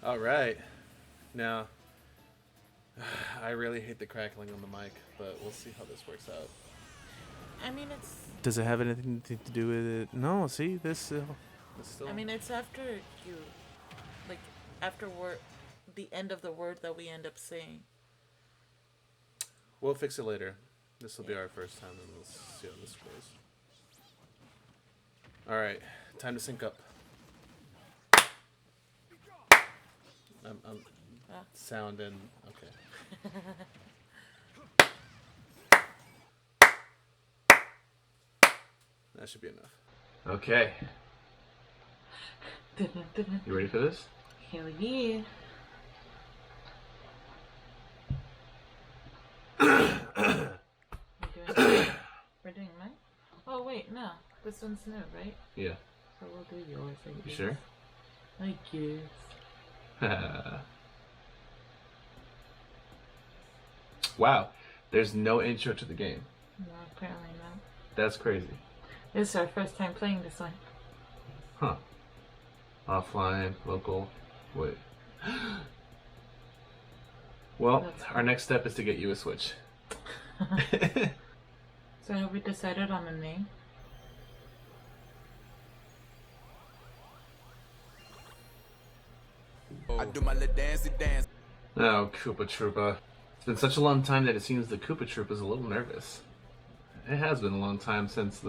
All right. Now, I really hate the crackling on the mic, but we'll see how this works out. I mean, it's. Does it have anything to do with it? No. See, this still. I mean, it's after you, like, after word, the end of the word that we end up saying. We'll fix it later. This will be Yeah. our first time, and we'll see how this goes. All right, time to sync up. I'm Ah. sound and okay. That should be enough. Okay. You ready for this? Hell yeah. We're doing mine? Oh, wait, no. This one's new, right? Yeah. So we'll do yours, I guess. You sure? I guess. Wow. There's no intro to the game. No, apparently not. That's crazy. This is our first time playing this one. Huh. Offline, local. Wait. Well, our next step is to get you a Switch. So have we decided on a name? I do my little dancey dance. Oh, Koopa Troopa. It's been such a long time that it seems the Koopa Troopa's a little nervous. It has been a long time since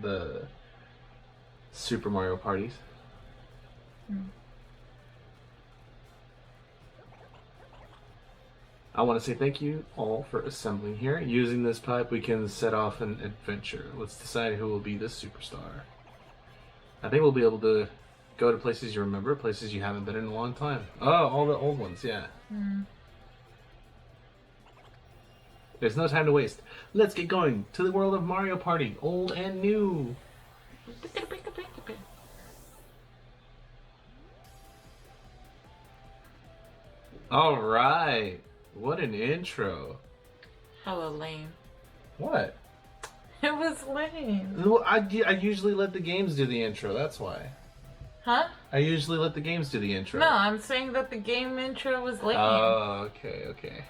the Super Mario parties. I want to say thank you all for assembling here. Using this pipe, we can set off an adventure. Let's decide who will be the superstar. I think we'll be able to go to places you remember, places you haven't been in a long time. Oh, all the old ones, yeah. There's no time to waste. Let's get going to the world of Mario Party, old and new. All right. What an intro. Hella lame. What? It was lame. Well, I usually let the games do the intro, that's why. Huh? I usually let the games do the intro. No, I'm saying that the game intro was lame. Oh, okay.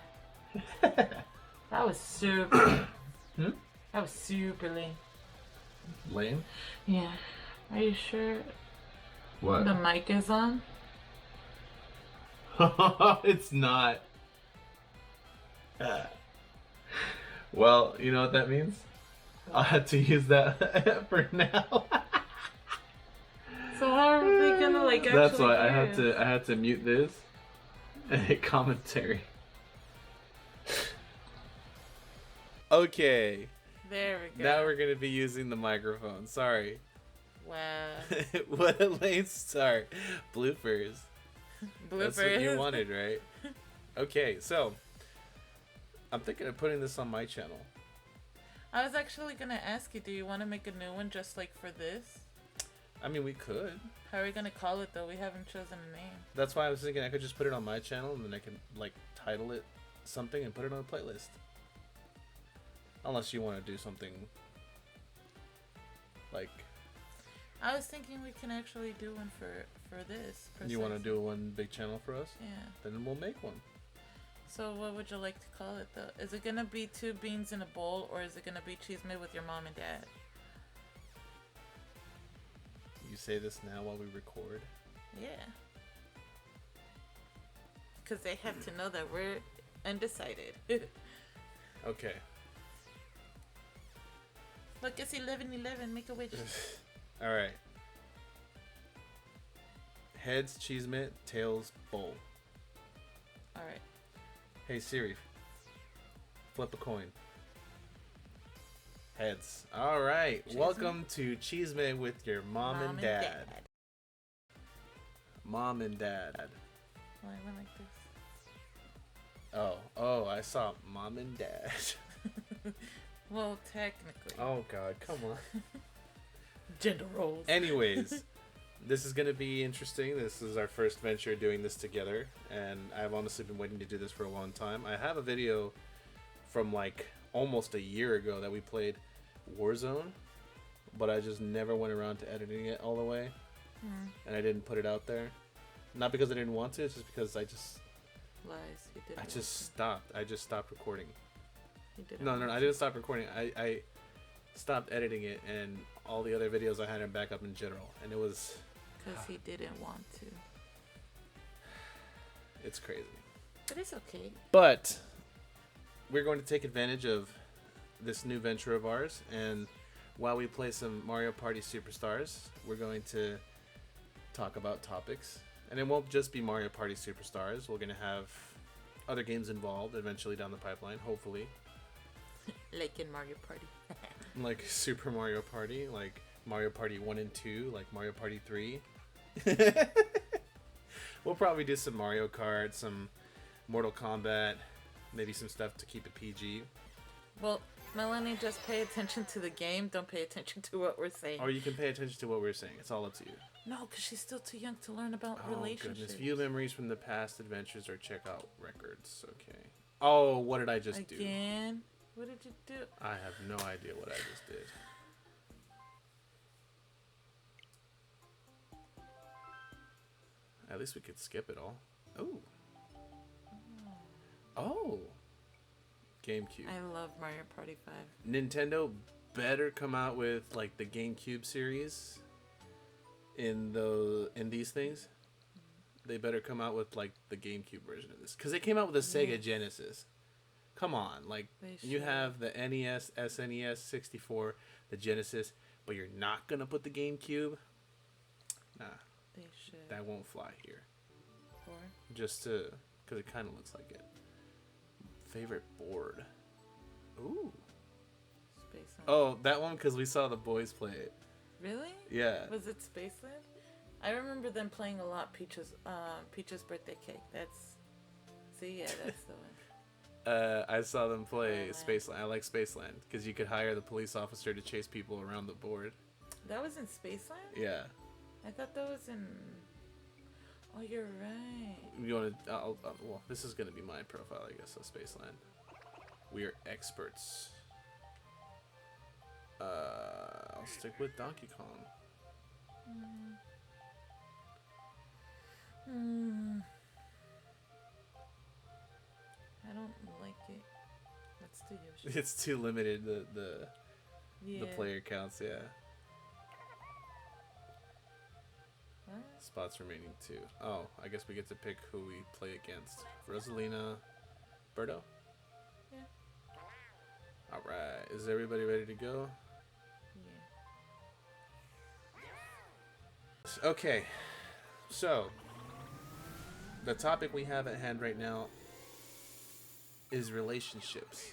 That was super. Hmm? That was super lame. Lame? Yeah. Are you sure What? the mic is on? It's not. Well, you know what that means? I'll have to use that for now. So how are we gonna like actually That's why I hear had to mute this and hit commentary. Okay, There we go. now we're gonna be using the microphone. Sorry. Wow. What a late start. Bloopers. That's what you Bloopers. wanted, right? Okay, so I'm thinking of putting this on my channel. I was actually gonna ask you, do you want to make a new one just like for this? I mean, we could. How are we gonna call it though? We haven't chosen a name. That's why I was thinking I could just put it on my channel and then I can like title it something and put it on a playlist. Unless you want to do something like I was thinking we can actually do one for this. you want to precisely. do one big channel for us, Yeah. then we'll make one. So what would you like to call it though? Is it gonna be 2 beans in a bowl, or is it gonna be cheese made with your mom and dad? You say this now while we record. Yeah. Because they have to know that we're undecided. Okay. Look, it's 11:11. Make a wish. All right. Heads cheese mitt, tails bowl. All right. Hey Siri, flip a coin. Heads. All right. Cheese Welcome to Cheese Mitt with your mom and dad. Mom and dad. Well, I went like this. Oh, I saw mom and dad. Well, technically. Oh God, come on. Gender roles. Anyways, this is gonna be interesting. This is our first venture doing this together, and I've honestly been waiting to do this for a long time. I have a video from like almost a year ago that we played Warzone, but I just never went around to editing it all the way, and I didn't put it out there. Not because I didn't want to, it's just because I just Lies. You didn't. I want just to. stopped. I just stopped recording. You didn't. No, want I to. didn't stop recording. I stopped editing it and all the other videos I had in backup in general, and it was Because he didn't want to. it's crazy. But it's okay. But we're going to take advantage of this new venture of ours, and while we play some Mario Party Superstars, we're going to talk about topics. And it won't just be Mario Party Superstars. We're going to have other games involved eventually down the pipeline, hopefully. Like in Mario Party. Like Super Mario Party, like Mario Party 1 and 2, like Mario Party 3. We'll probably do some Mario Kart, some Mortal Kombat, maybe some stuff to keep it PG. Well, Melanie, just pay attention to the game. Don't pay attention to what we're saying. Or you can pay attention to what we're saying. It's all up to you. No, because she's still too young to learn about Oh, relationships. goodness. View memories from the past adventures or check out records. Okay. Oh, what did I just do? Again? What did you do? I have no idea what I just did. At least we could skip it all. Oh. Oh. GameCube. I love Mario Party 5. Nintendo better come out with like the GameCube series in these things. They better come out with like the GameCube version of this, because they came out with a Sega Genesis. Come on, like They you should. have the NES, SNES, 64, the Genesis, but you're not gonna put the GameCube. Nah, They should. that won't fly here. Or Just to, because it kind of looks like it. Favorite board. Ooh. Space Land. Oh, that one because we saw the boys play it. Really? Yeah. Was it Spaceland? I remember them playing a lot. Peach's birthday cake. Yeah, that's the one. I saw them play Oh, man. Spaceland. I like Spaceland because you could hire the police officer to chase people around the board. That was in Spaceland? Yeah. I thought that was in. Oh, you're right. You want to? Well, this is gonna be my profile, I guess. So Spaceland. We are experts. I'll stick with Donkey Kong. I don't like it. Let's do Yoshi. It's too limited. The Yeah. player counts. Yeah. What? Spots remaining 2. Oh, I guess we get to pick who we play against. Rosalina, Birdo. Yeah. All right. Is everybody ready to go? Yeah. Okay, so the topic we have at hand right now is relationships.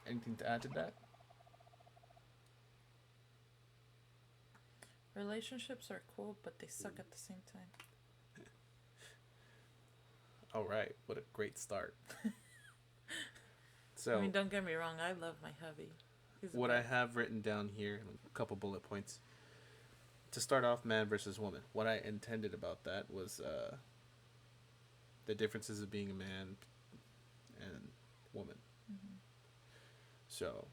Anything to add to that? Relationships are cool, but they suck at the same time. All right, what a great start. So, I mean, don't get me wrong. I love my hubby. He's the what I best. have written down here, a couple bullet points. To start off, man versus woman. What I intended about that was the differences of being a man and woman. So,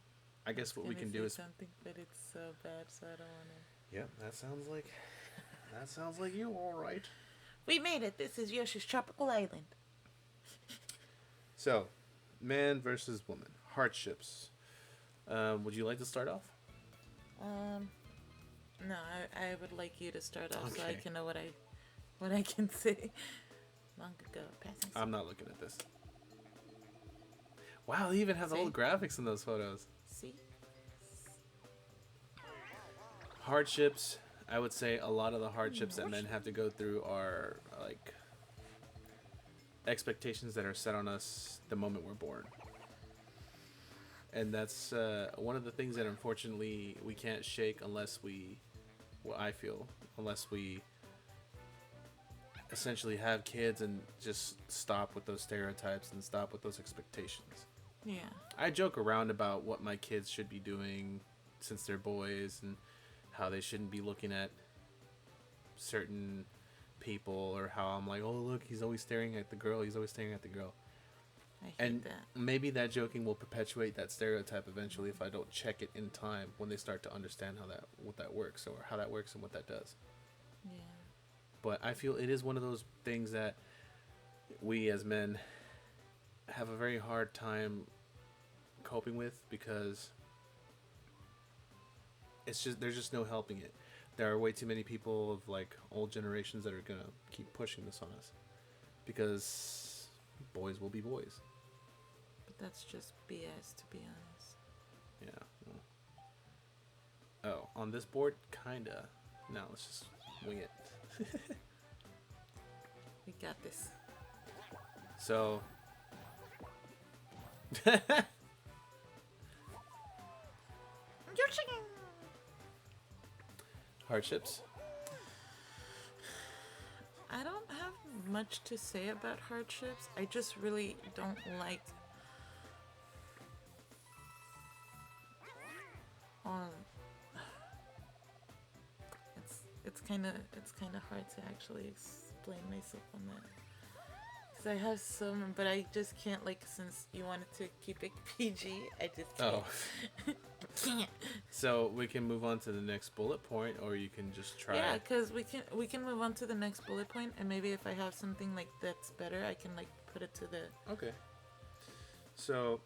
I guess what we Gonna can do say is something, but it's so bad, so I don't want to. yeah, that sounds like you, all right. We made it. This is Yoshi's Tropical Island. So, man versus woman, hardships. Would you like to start off? No, I would like you to start off so I Okay. can know what I can say. Long ago, passing. I'm not looking at this. Wow, it even has all the See? graphics in those photos. See? Hardships. I would say a lot of the hardships that men have to go through are like expectations that are set on us the moment we're born. And that's one of the things that unfortunately we can't shake unless we, well, I feel, unless we essentially have kids and just stop with those stereotypes and stop with those expectations. Yeah. I joke around about what my kids should be doing since they're boys and how they shouldn't be looking at certain people, or how I'm like, oh, look, he's always staring at the girl. He's always staring at the girl. I hate And that. maybe that joking will perpetuate that stereotype eventually if I don't check it in time when they start to understand what that works, or how that works and what that does. Yeah. But I feel it is one of those things that we as men have a very hard time coping with because there's just no helping it. There are way too many people of like old generations that are gonna keep pushing this on us because boys will be boys. But that's just BS, to be honest. Yeah. Oh, on this board, kinda. Now let's just wing it. We got this. So. Hardships. I don't have much to say about hardships. I just really don't like it's kind of hard to actually explain myself on that. Cuz I have some, but I just can't, like, since you wanted to keep it PG, I just can't. Oh. Can't. So we can move on to the next bullet point, or you can just try. Yeah, because we can move on to the next bullet point, and maybe if I have something like that's better, I can like put it to the. Okay. So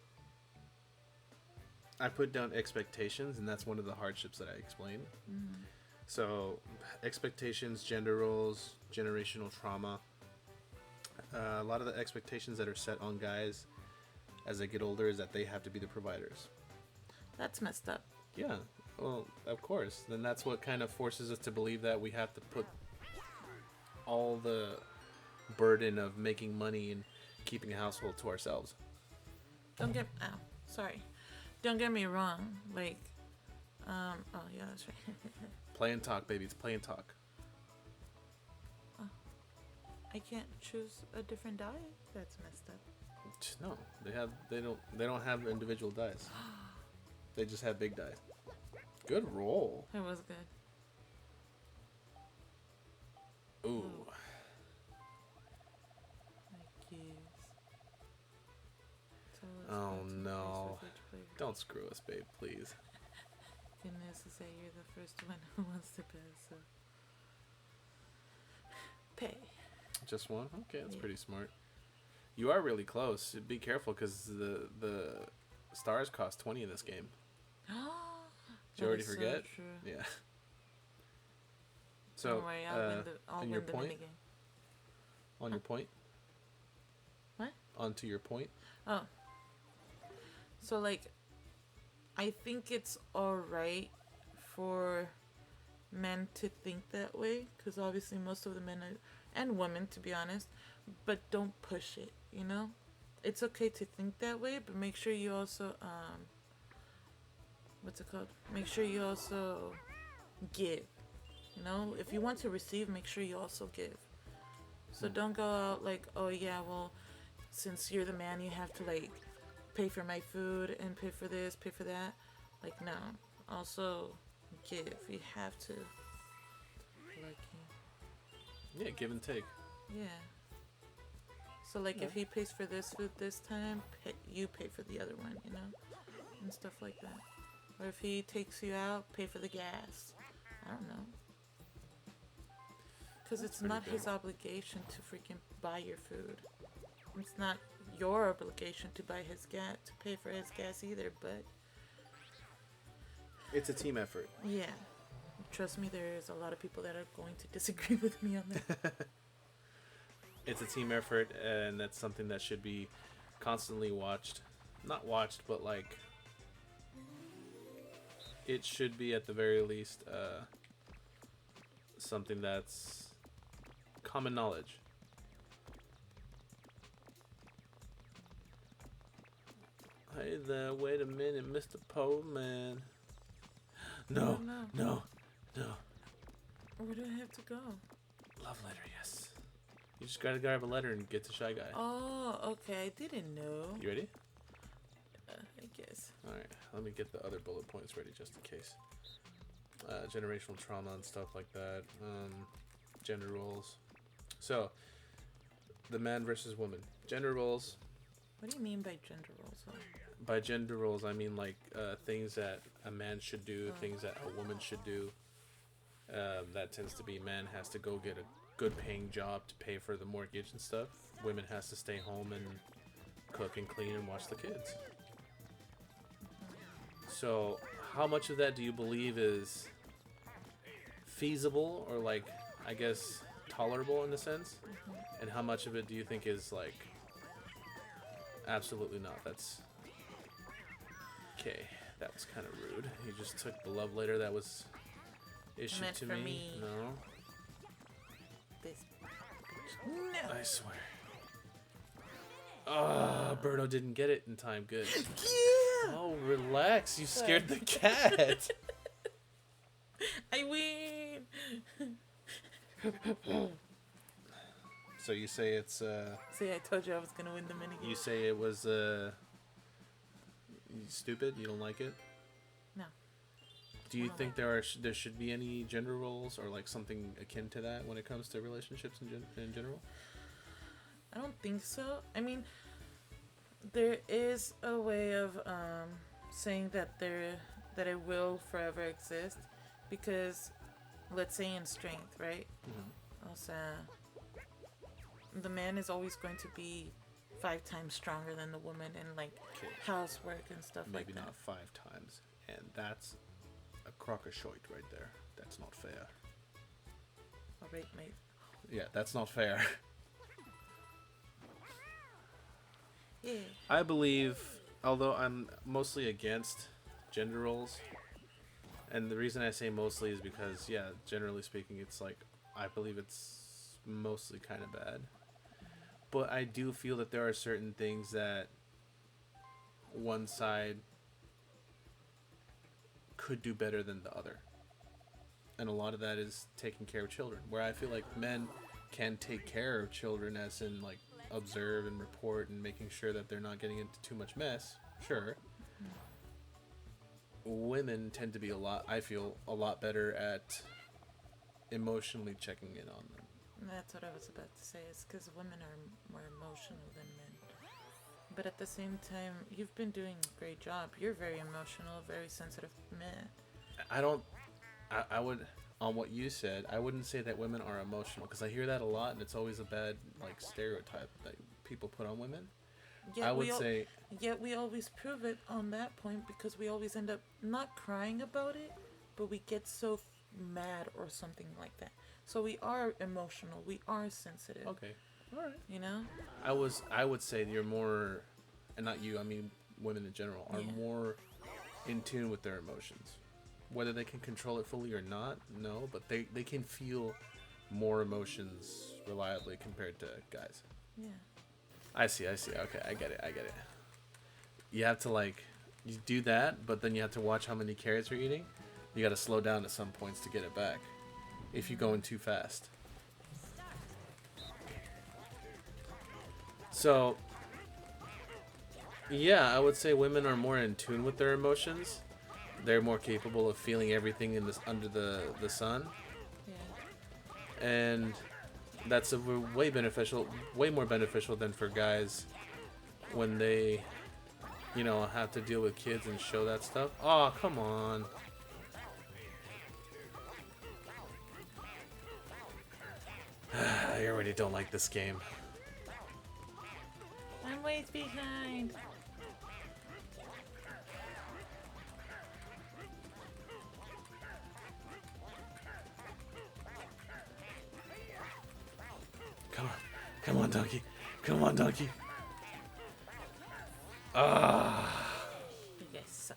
I put down expectations, and that's one of the hardships that I explained. Mm. So expectations, gender roles, generational trauma. A lot of the expectations that are set on guys as they get older is that they have to be the providers. That's messed up. Yeah, well, of course. Then that's what kind of forces us to believe that we have to put all the burden of making money and keeping a household to ourselves. Don't get me wrong. Like, oh yeah, that's right. Play and talk, baby. It's play and talk. I can't choose a different diet. That's messed up. No, they don't have individual diets. They just have big diets. Good roll. It was good. Ooh. Oh no. Don't screw us, babe, please. Goodness to say you're the first one who wants to pay, so. Pay. Just one? Okay, that's Yeah. pretty smart. You are really close. Be careful because the stars cost 20 in this game. Did you already forget? So true. Yeah. So, don't worry, I'll win your the point? minigame. On your point? What? On to your point? Oh. So, like, I think it's alright for men to think that way, because obviously most of the men and women, to be honest, but don't push it, you know? It's okay to think that way, but make sure you also, what's it called? Make sure you also give, you know? If you want to receive, make sure you also give. So don't go out like, oh yeah, well, since you're the man, you have to, like, pay for my food and pay for this, pay for that. Like, no. Also give. You have to. Like, Yeah, give and take. yeah. So, like, Yeah. if he pays for this food this time, you pay for the other one, you know? And stuff like that. Or if he takes you out, pay for the gas. I don't know. Because it's pretty not good. his obligation to freaking buy your food. It's not your obligation to buy his gas, to pay for his gas either, but It's a team effort. yeah. Trust me, there's a lot of people that are going to disagree with me on that. It's a team effort, and that's something that should be constantly watched. Not watched, but like it should be at the very least something that's common knowledge. Hey there, wait a minute, Mr. Postman. No, No. no, no. Where do I have to go? Love letter, yes. You just gotta grab a letter and get to Shy Guy. Oh, okay. I didn't know. You ready? I guess. Alright, let me get the other bullet points ready just in case. Generational trauma and stuff like that. Gender roles. So, the man versus woman. Gender roles. What do you mean by gender roles? By gender roles, I mean like things that a man should do, things that a woman should do. That tends to be man has to go get a good paying job to pay for the mortgage and stuff. Women has to stay home and cook and clean and watch the kids. So how much of that do you believe is feasible or like, I guess, tolerable in a sense? And how much of it do you think is like absolutely not? That's okay. That was kind of rude. You just took the love letter that was issued Meant to for me. me. No, This bitch. No. I swear. Berto didn't get it in time. Good. Yeah. Oh, relax. You scared the cat. I win. So you say it's See, I told you I was gonna win the minigame. you say it was stupid. You don't like it. No. Do you I don't think there should be any gender roles or like something akin to that when it comes to relationships in general? I don't think so. I mean, there is a way of saying that it will forever exist, because let's say in strength, right? Mm-hmm. O sea, the man is always going to be 5 times stronger than the woman in like Okay. housework and stuff Maybe like that. not 5 times, and that's a crocoshoit right there. That's not fair. All right, mate. Yeah, that's not fair. Yeah. I believe, although I'm mostly against gender roles, and the reason I say mostly is because, yeah, generally speaking, it's like, I believe it's mostly kind of bad. But I do feel that there are certain things that one side could do better than the other. And a lot of that is taking care of children, where I feel like men can take care of children, as in like observe and report and making sure that they're not getting into too much mess. Sure. Women tend to be I feel a lot better at emotionally checking in on them. That's what I was about to say. Is because women are more emotional than men. But at the same time, you've been doing a great job. You're very emotional, very sensitive man. I would, on what you said, I wouldn't say that women are emotional, because I hear that a lot, and it's always a bad like stereotype that people put on women. I would say, Yet we always prove it on that point, because we always end up not crying about it, but we get so mad or something like that. So we are emotional. We are sensitive. okay, all right. You know? I would say you're more, and not you, I mean women in general, are Yeah. more in tune with their emotions. Whether they can control it fully or not, no, but they can feel more emotions reliably compared to guys. Yeah. I see. Okay, I get it. You have to like, you do that, but then you have to watch how many carrots you're eating. You got to slow down at some points to get it back if you're going too fast. So, yeah, I would say women are more in tune with their emotions. They're more capable of feeling everything in this under the sun, Yeah. and that's way more beneficial than for guys when they, have to deal with kids and show that stuff. Oh, come on. I already don't like this game. I'm way behind. Come on, donkey. Come on, donkey. Ah. You guys suck.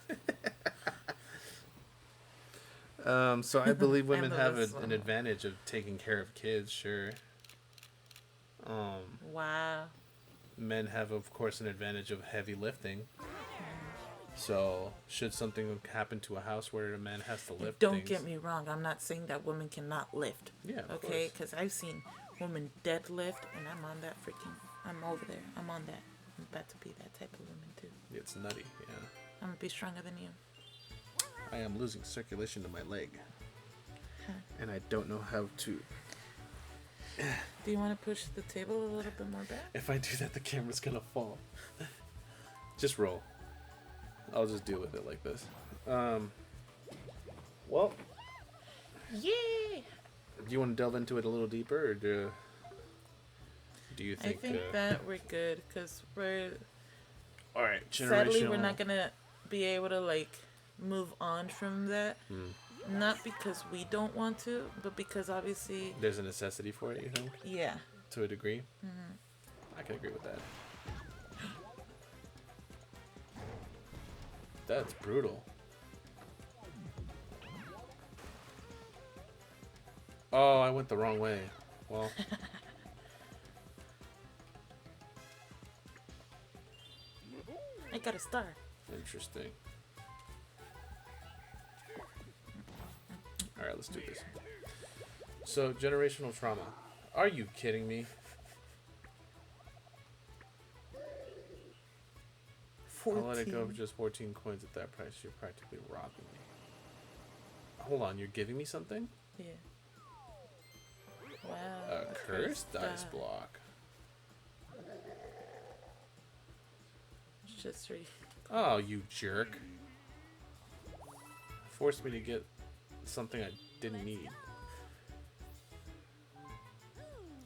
So I believe women the have best an one. advantage of taking care of kids, sure. Wow. Men have, of course, an advantage of heavy lifting. So, should something happen to a house where a man has to lift Don't things, get me wrong. I'm not saying that women cannot lift. Yeah, of Okay, course. because I've seen women deadlift, and I'm on that freaking. I'm over there. I'm on that. I'm about to be that type of woman too. it's nutty, yeah. I'm gonna be stronger than you. I am losing circulation to my leg. And I don't know how to... Do you want to push the table a little bit more back? If I do that, the camera's gonna fall. Just roll. I'll just deal with it like this. Well, Yay! you want to delve into it a little deeper, or do you I think? think that we're good because we're All right, sadly we're not gonna be able to like move on from that. Not because we don't want to, but because obviously There's a necessity for it. You think? yeah. To a degree. I can agree with that. That's brutal. Oh, I went the wrong way. Well, I got a star. interesting. Alright, let's do this. So, generational trauma. Are you kidding me? I'll let it go for just 14 coins at that price. You're practically robbing me. Hold on, you're giving me something? Yeah. Wow. A cursed dice block. It's just Oh, you jerk. Forced me to get something I didn't need.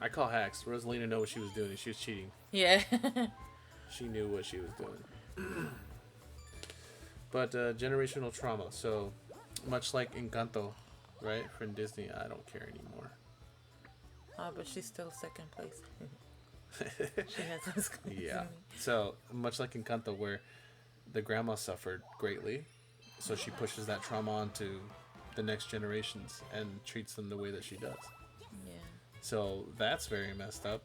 I call hacks. Rosalina knew what she was doing. She was cheating. yeah. She knew what she was doing. But generational trauma. So much like Encanto, right? From Disney, I don't care anymore. Oh, but she's still second place. She has those coins. Yeah. So much like Encanto, where the grandma suffered greatly, so she pushes that trauma onto the next generations and treats them the way that she does. Yeah. So that's very messed up.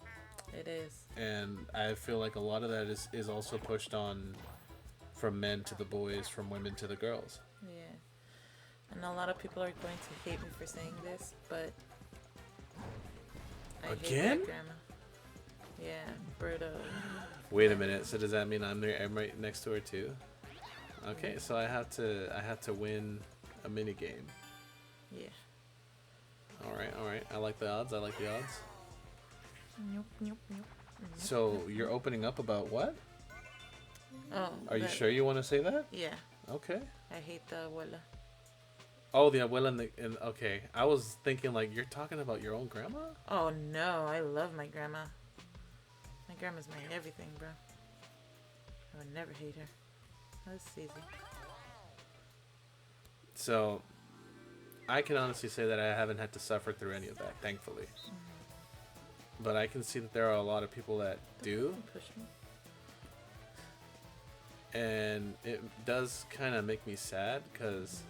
It is. And I feel like a lot of that is also pushed on from men to the boys, from women to the girls. Yeah. And a lot of people are going to hate me for saying this, but I hate Again? that grandma. Yeah, Berto. Wait a minute. So does that mean I'm right next to her too? Okay, so I have to win a mini game. Yeah. All right. I like the odds. Nope, nope, nope. So you're opening up about what? Oh. Are you that- sure you want to say that? Yeah. Okay. I hate the abuela. Oh, the abuela and okay. I was thinking like you're talking about your own grandma? Oh no, I love my grandma. My grandma's my everything, bro. I would never hate her. That's easy. So I can honestly say that I haven't had to suffer through any of that, thankfully. But I can see that there are a lot of people that do, Don't push me. and it does kind of make me sad because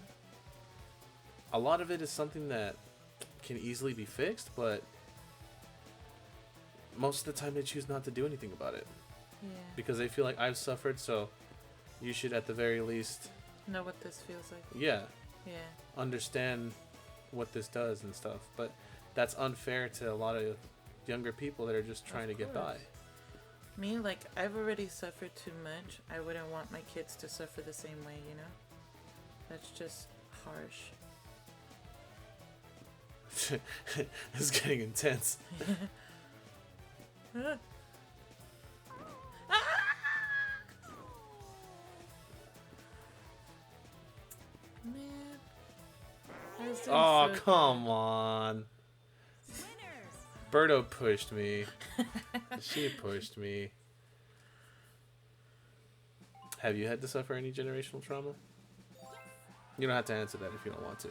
a lot of it is something that can easily be fixed, but most of the time they choose not to do anything about it Yeah. because they feel like I've suffered, so you should at the very least, Know what this feels like. yeah, Yeah. understand what this does and stuff. But that's unfair to a lot of younger people that are just trying to get by. course. Me, like, I've already suffered too much. I wouldn't want my kids to suffer the same way, you know? That's just harsh. It's getting intense. Man. I was doing Oh, so come on. Berto pushed me. She pushed me. Have you had to suffer any generational trauma? You don't have to answer that if you don't want to.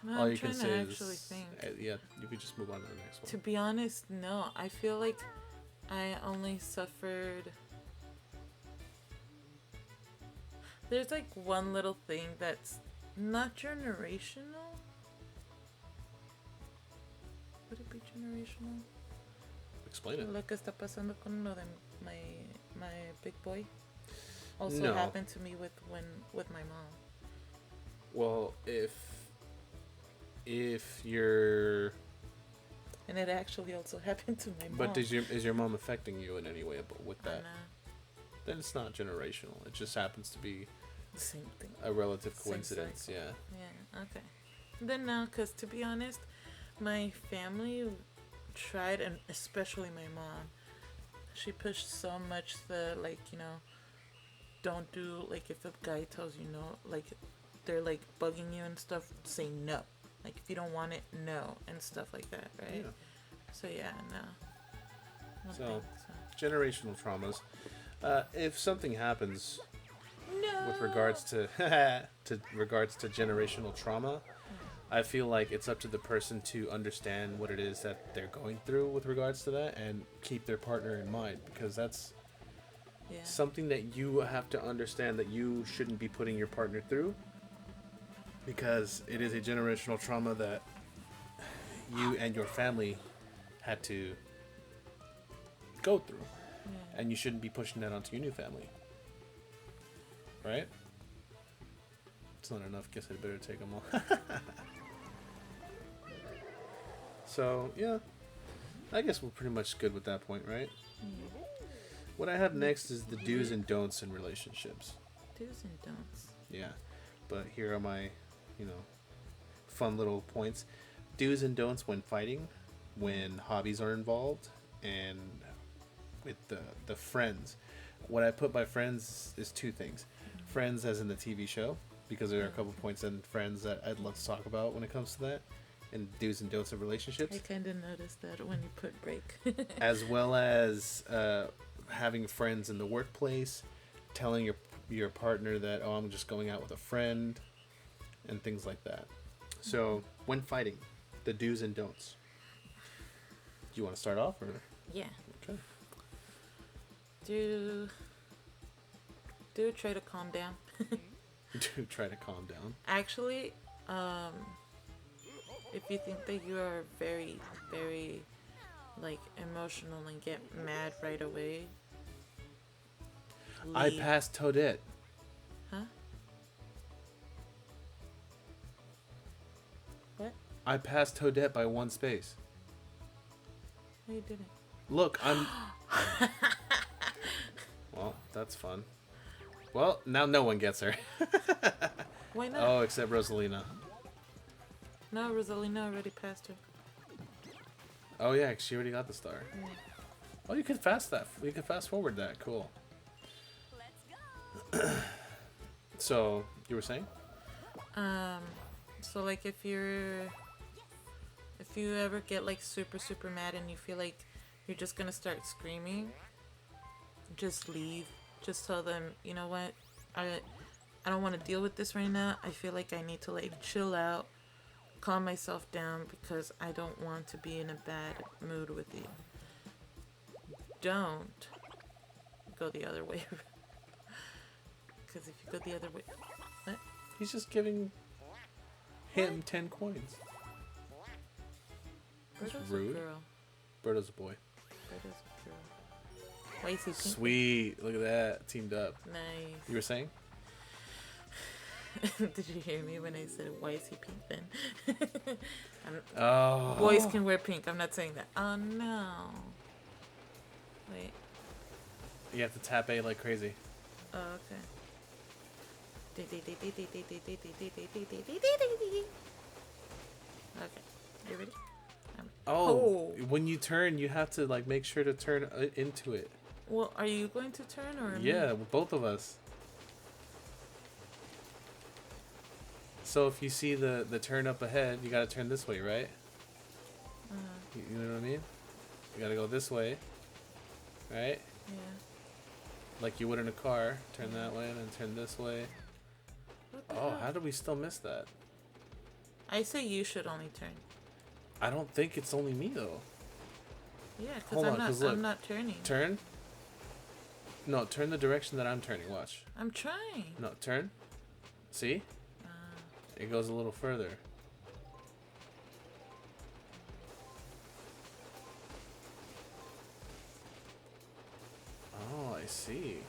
No, All I'm you can trying say to is, actually think. yeah, you could just move on to the next To one. be honest, no. I feel like I only suffered. There's like one little thing that's not generational. Would it be generational? Explain it. Lo que está pasando con lo de my big boy also No. happened to me with my mom. Well, if you're, And it actually also happened to my mom. but is your mom affecting you in any way with that? Nah, Then it's not generational. It just happens to be the same thing. a relative Same coincidence. cycle. Yeah. Yeah, okay. Then now, because to be honest, my family tried, and especially my mom, she pushed so much the, like, you know, don't do, like, if a guy tells you no, like, they're, like, bugging you and stuff, say no. Like if you don't want it, no, and stuff like that, right? Yeah. So yeah, no. I don't So, think generational traumas. If something happens no. with regards to to generational trauma, I feel like it's up to the person to understand what it is that they're going through with regards to that and keep their partner in mind, because that's Yeah. something that you have to understand that you shouldn't be putting your partner through, because it is a generational trauma that you and your family had to go through, Yeah. and you shouldn't be pushing that onto your new family, right? It's not enough. Guess I better take them all. So yeah, I guess we're pretty much good with that point, right? Yeah. What I have next is the do's and don'ts in relationships. Do's and don'ts. Yeah, but here are my, you know, fun little points. Do's and don'ts when fighting, when hobbies are involved, and with the friends. What I put by friends is two things. Friends as in the TV show, because there are a couple points in Friends that I'd love to talk about when it comes to that, and do's and don'ts of relationships. I kind of noticed that when you put break. As well as having friends in the workplace, telling your partner that, oh, I'm just going out with a friend, and things like that. So when fighting, the do's and don'ts. Do you want to start off, or? Yeah. Okay. Do try to calm down. Do try to calm down. Actually, if you think that you are very, very, like, emotional and get mad right away, I leave. passed Toadette. Huh? What? I passed Toadette by one space. No, you didn't. Look, I'm. Well, that's fun. Well, now no one gets her. Why not? Oh, except Rosalina. No, Rosalina already passed her. Oh yeah, she already got the star. Yeah. Oh, you could fast forward that. Cool. So you were saying? So like if you ever get like super mad and you feel like you're just gonna start screaming, just leave. Just tell them, you know what, I don't want to deal with this right now. I feel like I need to like chill out, calm myself down, because I don't want to be in a bad mood with you. Don't go the other way. Because if you go the other way, what? He's just giving him 10 coins. Birdo's rude. a girl. Birdo's a boy. Birdo's a girl. Why is he pink? Sweet. Look at that. Teamed up. Nice. You were saying? Did you hear me when I said, why is he pink then? Oh. Boys can wear pink. I'm not saying that. Oh, no. Wait. You have to tap A like crazy. Oh, okay. Okay. You ready? Oh, when you turn, you have to like make sure to turn into it. Well, are you going to turn or Yeah, me? both of us. So if you see the turn up ahead, you gotta turn this way, right? You know what I mean? You gotta go this way, right? Yeah. Like you would in a car. Turn that way and then turn this way. What the Oh, hell? how did we still miss that? I say you should only turn. I don't think it's only me though. Yeah, because Hold on, 'cause look. I'm not turning. Turn. No, turn the direction that I'm turning. Watch. I'm trying. No, turn. See? It goes a little further. Oh, I see.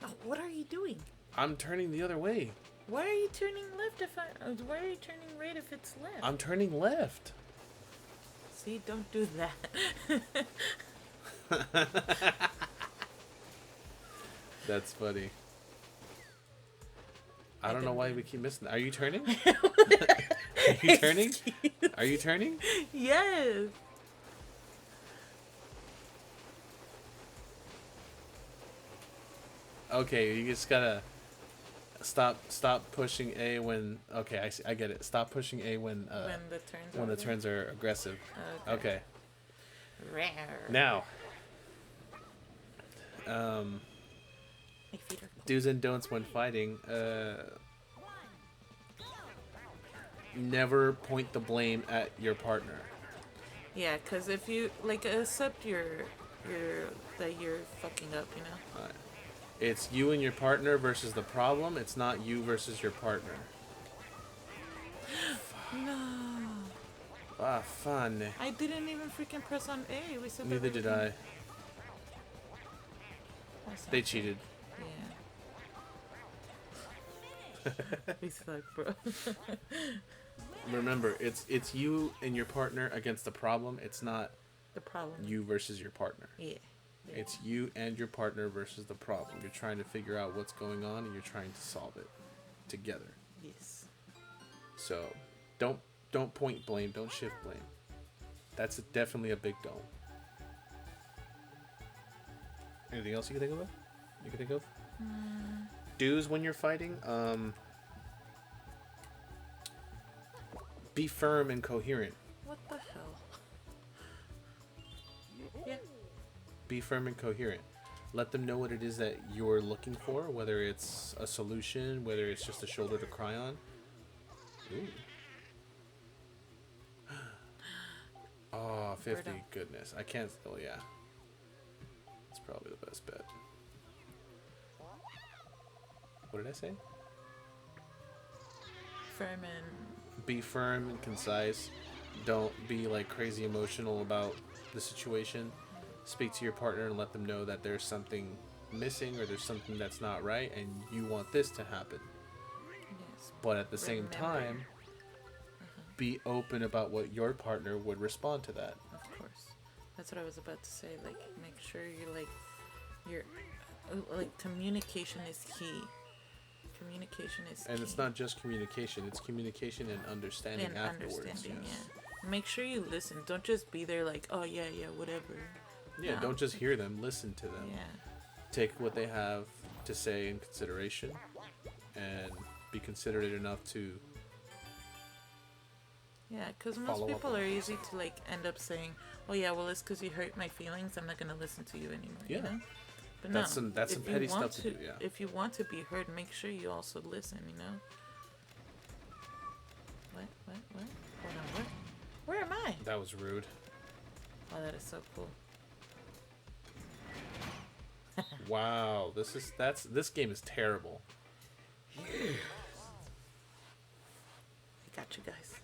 Oh, what are you doing? I'm turning the other way. Why are you turning left if I... Why are you turning right if it's left? I'm turning left. See, don't do that. That's funny. I don't know why we keep missing that. Are you turning? Are you turning? Are you turning? Yes. Okay, you just gotta Stop pushing A when. Okay, I get it. Stop pushing A when the turns when the over? turns are aggressive. Okay. Okay. Rare. Now, My feet are cold. do's and don'ts when fighting. Never point the blame at your partner. Yeah, because if you like accept your that you're fucking up, you know. It's you and your partner versus the problem. It's not you versus your partner. No. Ah, fun. I didn't even freaking press on A. We said. Neither did I. They cheated. Yeah. We suck, bro. Remember, it's you and your partner against the problem. It's not The problem. you versus your partner. Yeah. It's you and your partner versus the problem. You're trying to figure out what's going on and you're trying to solve it together. Yes. So, don't point blame. Don't shift blame. That's definitely a big don't. Anything else you can think of? You can think of? Do's when you're fighting. Be firm and coherent. What the hell? Yeah. Be firm and coherent. Let them know what it is that you're looking for, whether it's a solution, whether it's just a shoulder to cry on. Ooh. Oh, 50. Birdo. Goodness. I can't. Oh, yeah. It's probably the best bet. What did I say? Firm and Be firm and concise. Don't be like crazy emotional about the situation. Speak to your partner and let them know that there's something missing or there's something that's not right and you want this to happen. yes. But at the same Remember. time, be open about what your partner would respond to that. Of course. That's what I was about to say. Like, make sure you're like communication is key. Communication is And key. it's not just communication, it's communication and understanding and afterwards. understanding. Yes. Yeah. Make sure you listen. Don't just be there like, oh yeah, whatever. Yeah, No. don't just hear them, listen to them. Yeah. Take what they have to say in consideration and be considerate enough to Yeah, because most Follow up people on are it. easy to like end up saying, "Oh yeah, well it's because you hurt my feelings. I'm not gonna listen to you anymore." Yeah. You know? But That's no, some- that's if some you petty want stuff to do, yeah. If you want to be heard, make sure you also listen. You know? What? Hold on. What? Where am I? that was rude. Oh, that is so cool. Wow, this game is terrible. I got you guys.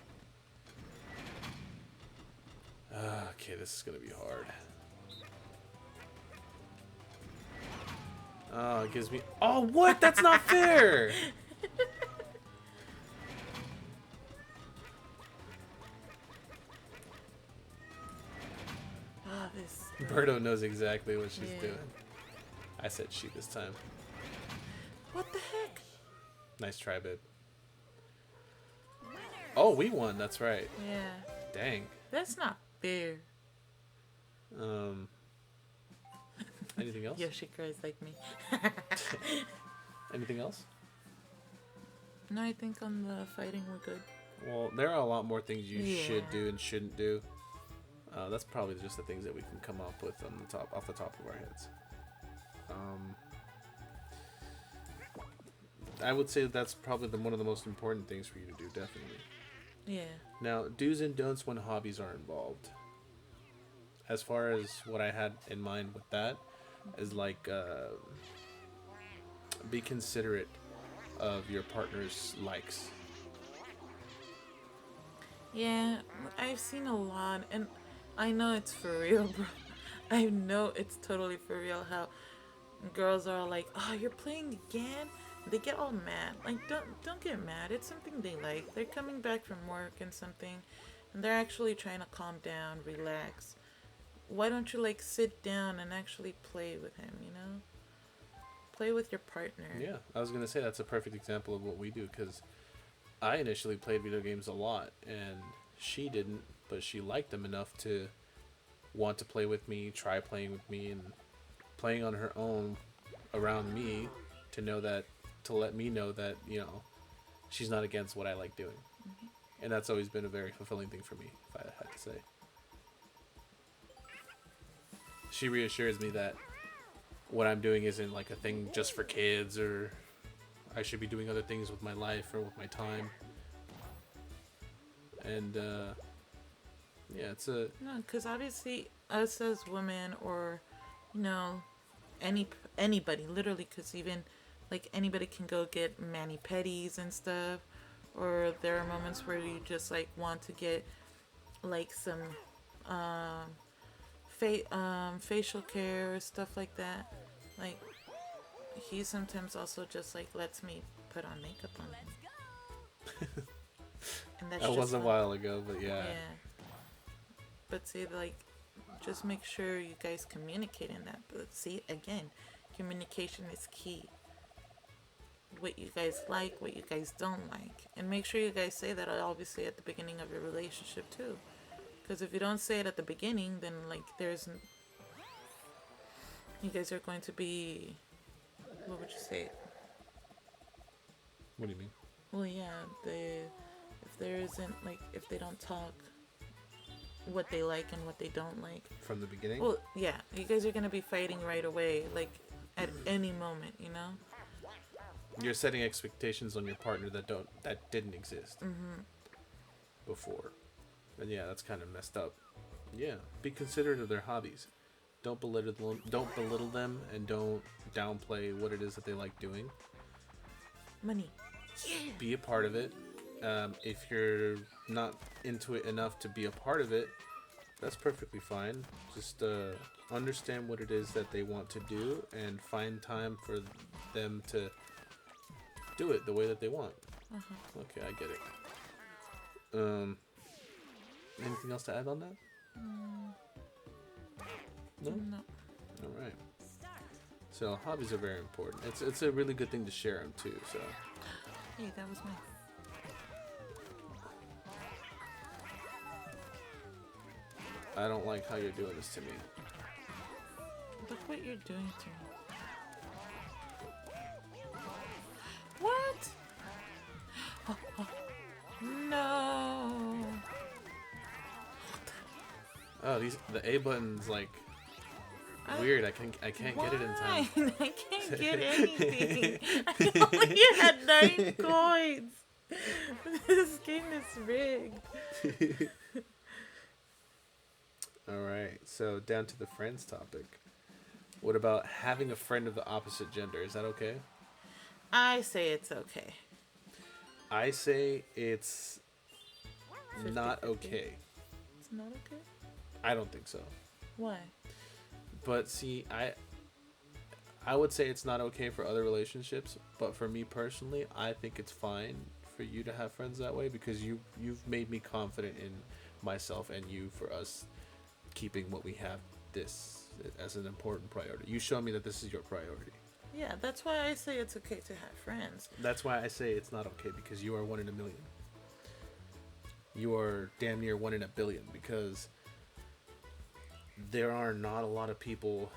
Okay, this is gonna be hard. Oh, it gives me. Oh, what? That's not fair. Oh, this. Birdo knows exactly what she's Yeah. doing. I said she this time. What the heck? Nice try, babe. Oh, we won. That's right. Yeah. Dang. That's not fair. Anything else? Yoshi cries like me. Anything else? No, I think on the fighting we're good. Well, there are a lot more things you should Yeah. do and shouldn't do. That's probably just the things that we can come up with off the top of our heads. I would say that's probably one of the most important things for you to do, definitely. Yeah. Now, do's and don'ts when hobbies are involved. As far as what I had in mind with that is like, be considerate of your partner's likes. Yeah, I've seen a lot, and I know it's for real, bro. I know it's totally for real how girls are all like, "Oh, you're playing again?" They get all mad. Like, don't get mad. It's something they like. They're coming back from work and something, and they're actually trying to calm down, relax. Why don't you like sit down and actually play with him? You know, play with your partner. Yeah, I was gonna say that's a perfect example of what we do because I initially played video games a lot and she didn't, but she liked them enough to want to play with me, try playing with me, and playing on her own around me to know that to let me know that, she's not against what I like doing. And that's always been a very fulfilling thing for me, if I had to say. She reassures me that what I'm doing isn't like a thing just for kids, or I should be doing other things with my life or with my time. And yeah, it's a No, because obviously us as women, or you know, anybody, literally, because even like anybody can go get mani pedis and stuff, or there are moments where you just like want to get like some facial care or stuff like that. Like he sometimes also just like lets me put on makeup on him. And that's that just was a fun. while ago, but yeah. But see, like, just make sure you guys communicate in that. But see, again, communication is key. What you guys like, what you guys don't like. And make sure you guys say that obviously at the beginning of your relationship too. Because if you don't say it at the beginning, then like you guys are going to be, what would you say? What do you mean? Well, yeah, if there isn't, like, if they don't talk what they like and what they don't like From the beginning? well, yeah, you guys are gonna be fighting right away, like at any moment, you know. You're setting expectations on your partner that didn't exist before. And yeah, that's kind of messed up. Yeah, be considerate of their hobbies. Don't belittle them, and don't downplay what it is that they like doing. Money. Be a part of it. If you're not into it enough to be a part of it, that's perfectly fine. Just understand what it is that they want to do and find time for them to do it the way that they want. Okay, I get it. Anything else to add on that? No? No. All right. So hobbies are very important. It's a really good thing to share them too. So Hey, that was mine. I don't like how you're doing this to me. Look what you're doing to me. What? No. Oh, the A button's like weird. I can't get it in time. Why? I can't get anything. I only had 9 coins. This game is rigged. All right. So down to the friends topic. What about having a friend of the opposite gender? Is that okay? I say it's okay. I say it's not 50-50. okay. It's not okay? I don't think so. Why? But see, I would say it's not okay for other relationships, but for me personally, I think it's fine for you to have friends that way, because you've made me confident in myself and you for us keeping what we have this as an important priority. You show me that this is your priority. Yeah, that's why I say it's okay to have friends. That's why I say it's not okay, because you are 1 in a million. You are damn near 1 in a billion, because there are not a lot of people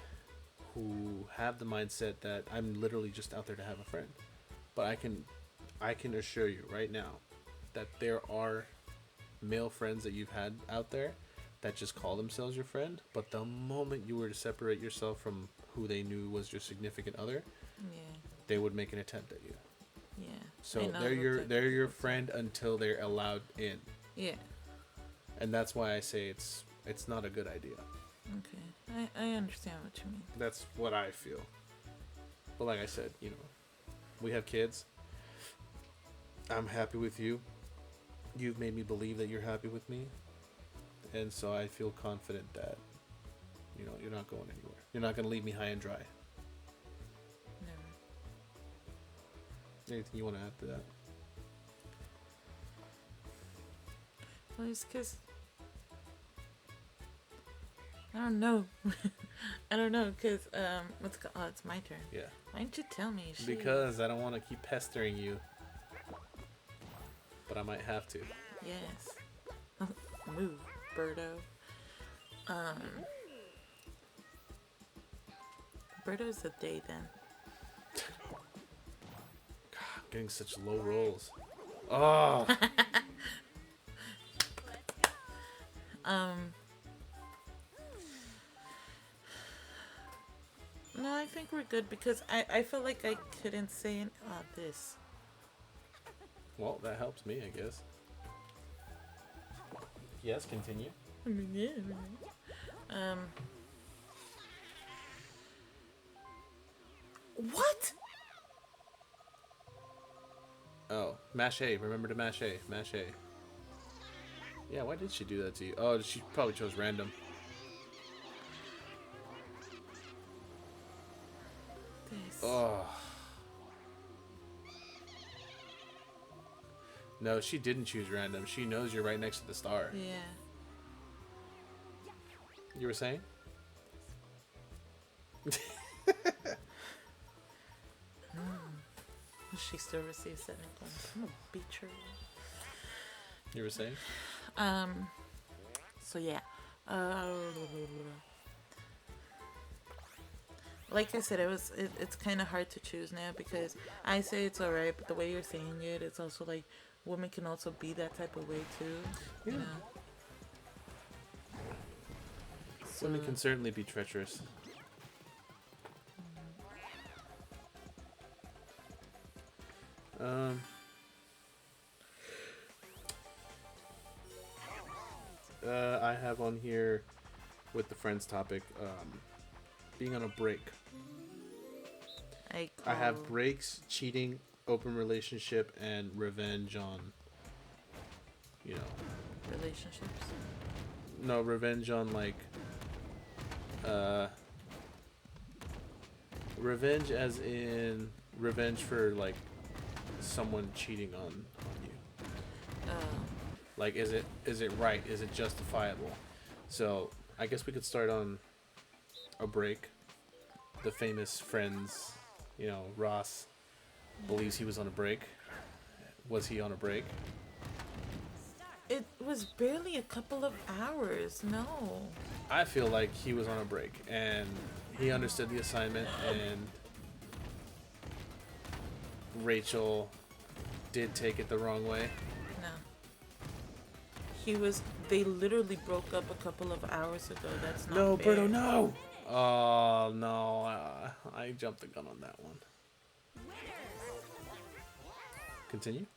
who have the mindset that I'm literally just out there to have a friend. But I can assure you right now that there are male friends that you've had out there that just call themselves your friend, but the moment you were to separate yourself from who they knew was your significant other, Yeah. they would make an attempt at you. Yeah. So I know they're your friend until they're allowed in. Yeah. And that's why I say it's not a good idea. Okay. I understand what you mean. That's what I feel. But like I said, we have kids. I'm happy with you. You've made me believe that you're happy with me. And so I feel confident that, you're not going anywhere. You're not going to leave me high and dry. Never. Anything you want to add to that? Well, it's because I don't know. I don't know, because it's my turn. Yeah. Why didn't you tell me? Shit. Because I don't want to keep pestering you. But I might have to. Yes. Move, Birdo. Birdo's a day then. Getting such low rolls. Oh. No, I think we're good because I felt like I couldn't say this. Well, that helps me, I guess. Yes, continue. What? Oh, mash A. Remember to mash A. Mash A. Yeah, why did she do that to you? Oh, she probably chose random. This. Oh. No, she didn't choose random. She knows you're right next to the star. Yeah. You were saying? She still receives 7 points. I'm gonna beat her. You were saying? So yeah. Like I said, it's kind of hard to choose now because I say it's alright, but the way you're saying it, it's also like women can also be that type of way too. Yeah. You know? So, Women can certainly be treacherous. I have on here with the friends topic, being on a break. I have breaks, cheating, open relationship, and revenge on, you know. relationships. No, revenge on, like, revenge as in revenge for, like, someone cheating on you. Like, is it right? Is it justifiable? So, I guess we could start on a break. The famous Friends, you know, Ross believes he was on a break. Was he on a break? It was barely a couple of hours. No. I feel like he was on a break, and he understood the assignment, and Rachel did take it the wrong way. No. They literally broke up a couple of hours ago. That's not No, fair. Berto, no! Oh, no. I jumped the gun on that one. Continue?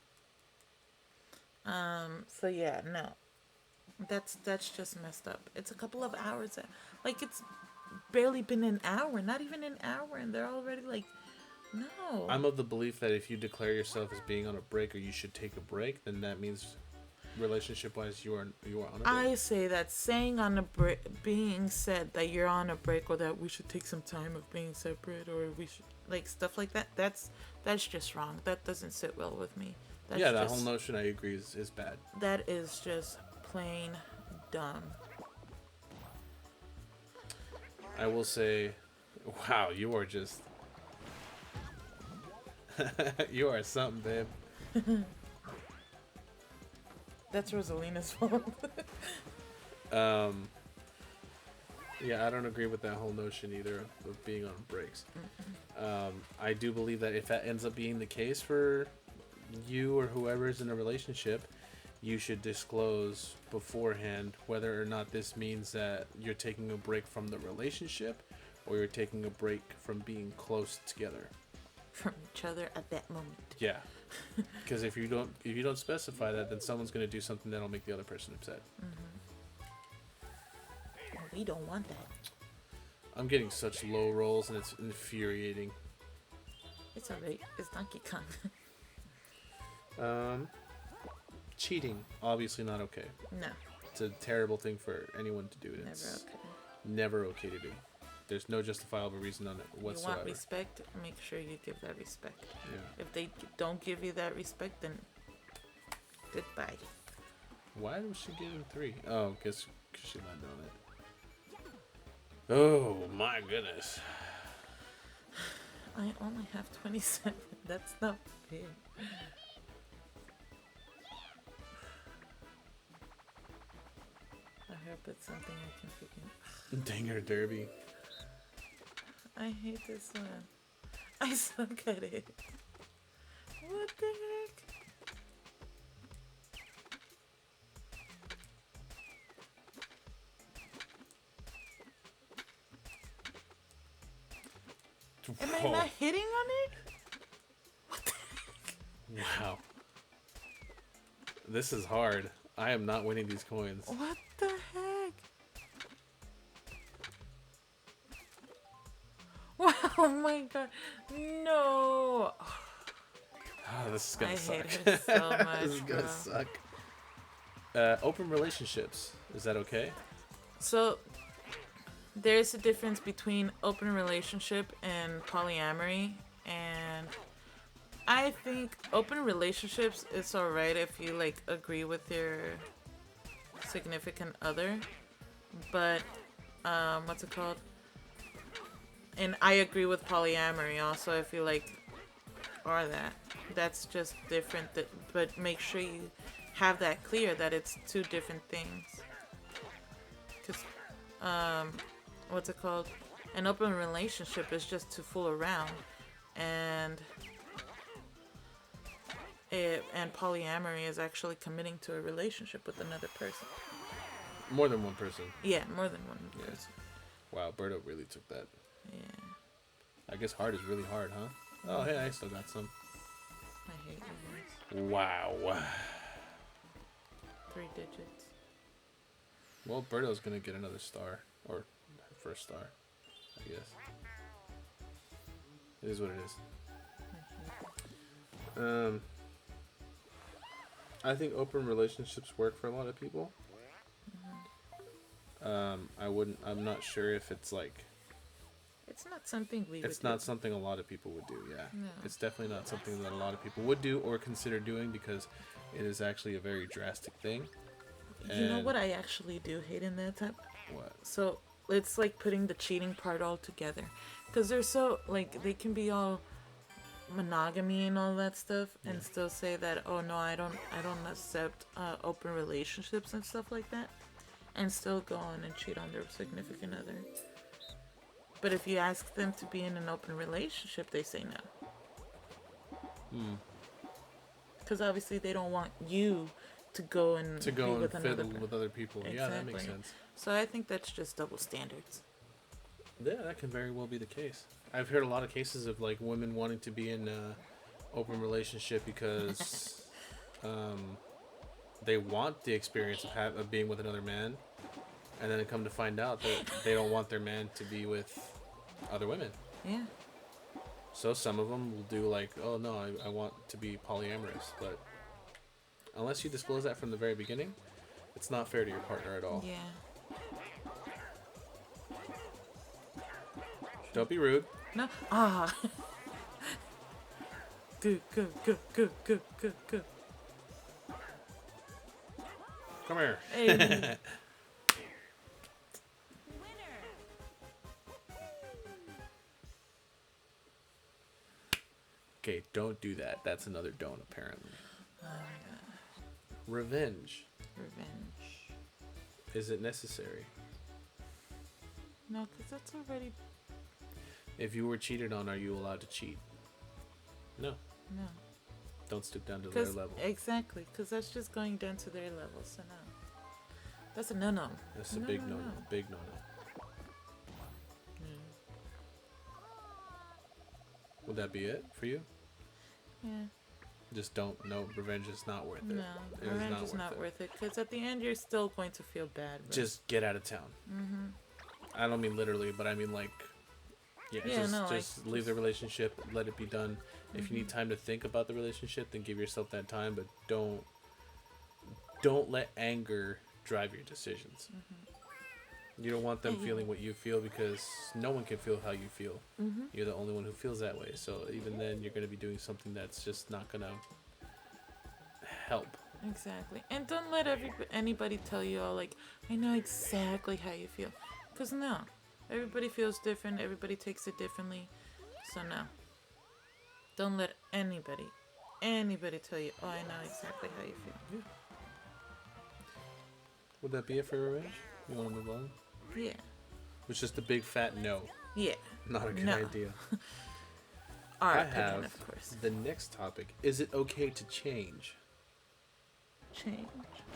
So yeah, no. That's just messed up. It's a couple of hours. Like, it's barely been an hour. Not even an hour, and they're already like, no. I'm of the belief that if you declare yourself as being on a break or you should take a break, then that means relationship-wise you are on a break. I say that saying on a break, being said that you're on a break, or that we should take some time of being separate, or we should, like, stuff like that. That's just wrong. That doesn't sit well with me. That's yeah, that just, whole notion, I agree, is bad. That is just plain dumb. I will say, wow, you are just... you are something, babe. That's Rosalina's fault. Yeah, I don't agree with that whole notion either of being on breaks. I do believe that if that ends up being the case for you or whoever's in a relationship, you should disclose beforehand whether or not this means that you're taking a break from the relationship or you're taking a break from being close together. From each other at that moment. Yeah. Because if you don't specify that, then someone's going to do something that'll make the other person upset. We don't want that. I'm getting such low rolls and it's infuriating. It's alright. It's Donkey Kong. Cheating, obviously not okay. No. It's a terrible thing for anyone to do. Never It's okay. never okay to do. There's no justifiable reason on it whatsoever. You want respect? Make sure you give that respect. Yeah. If they don't give you that respect, then goodbye. Why was she giving 3? Oh, because she landed on it. Oh my goodness. I only have 27. That's not fair. I hope it's something I can freaking... Dinger Derby. I hate this one. I suck at it. What the heck? Am I not hitting on it? What the heck? Wow. This is hard. I am not winning these coins. What the heck? Wow, oh my god. No. Oh, this is gonna I suck. hate it so much, This is gonna bro. suck. Open relationships. Is that okay? So, there's a difference between open relationship and polyamory, and I think open relationships is alright if you like agree with your significant other, but what's it called? And I agree with polyamory also. I feel like, or that's just different. But make sure you have that clear that it's two different things. Cause what's it called? An open relationship is just to fool around, and polyamory is actually committing to a relationship with another person. More than one person. Yeah, more than one Yeah. person. Wow, Berto really took that. Yeah, I guess hard is really hard, huh? Oh, hey, I still got some. I hate you guys. Wow. 3 digits. Well, Berto's gonna get another star. Or her first star, I guess. It is what it is. I think open relationships work for a lot of people. I'm not sure if it's like... It's not something we would It's not do. something a lot of people would do, yeah. No. It's definitely not something that a lot of people would do or consider doing because it is actually a very drastic thing. You know And- what I actually do hate in that type? What? So it's like putting the cheating part all together, because they're so like they can be all monogamy and all that stuff, and still say that, oh no, I don't accept open relationships and stuff like that, and still go on and cheat on their significant other. But if you ask them to be in an open relationship, they say no. Because obviously they don't want you to go and To be go and with another fiddle with other people. Yeah, that makes Exactly. sense. So I think that's just double standards. Yeah, that can very well be the case. I've heard a lot of cases of like women wanting to be in a open relationship because they want the experience of being with another man, and then they come to find out that they don't want their man to be with other women. Yeah. So some of them will do like, oh no, I want to be polyamorous, but unless you disclose that from the very beginning, it's not fair to your partner at all. Yeah. Don't be rude. No. Ah. Good. Good. Come here. Hey. Okay, don't do that. That's another don't, apparently. Revenge. Revenge. Is it necessary? No, because that's already. If you were cheated on, are you allowed to cheat? No. No. Don't stoop down to their level. Exactly. Because that's just going down to their level. So no. That's a no-no. That's a big no-no. Big no-no. Would that be it for you? Yeah. Just don't. No, revenge is not worth it. No. It is Revenge is not worth it. Because at the end, you're still going to feel bad. But... Just get out of town. I don't mean literally, but I mean like, just leave the relationship, let it be done. If you need time to think about the relationship, then give yourself that time, but don't let anger drive your decisions. You don't want them feeling what you feel because no one can feel how you feel. You're the only one who feels that way. So even then, you're going to be doing something that's just not going to help. Exactly. And don't let anybody tell you all, like, I know exactly how you feel. Because no. Everybody feels different. Everybody takes it differently. So no. Don't let anybody tell you, oh, I know exactly how you feel. Would that be it for revenge? You want to move on? Yeah. It's just a big fat no. Yeah. Not a good No. idea. Our I opinion, have of course. the next topic. Is it okay to change? Change.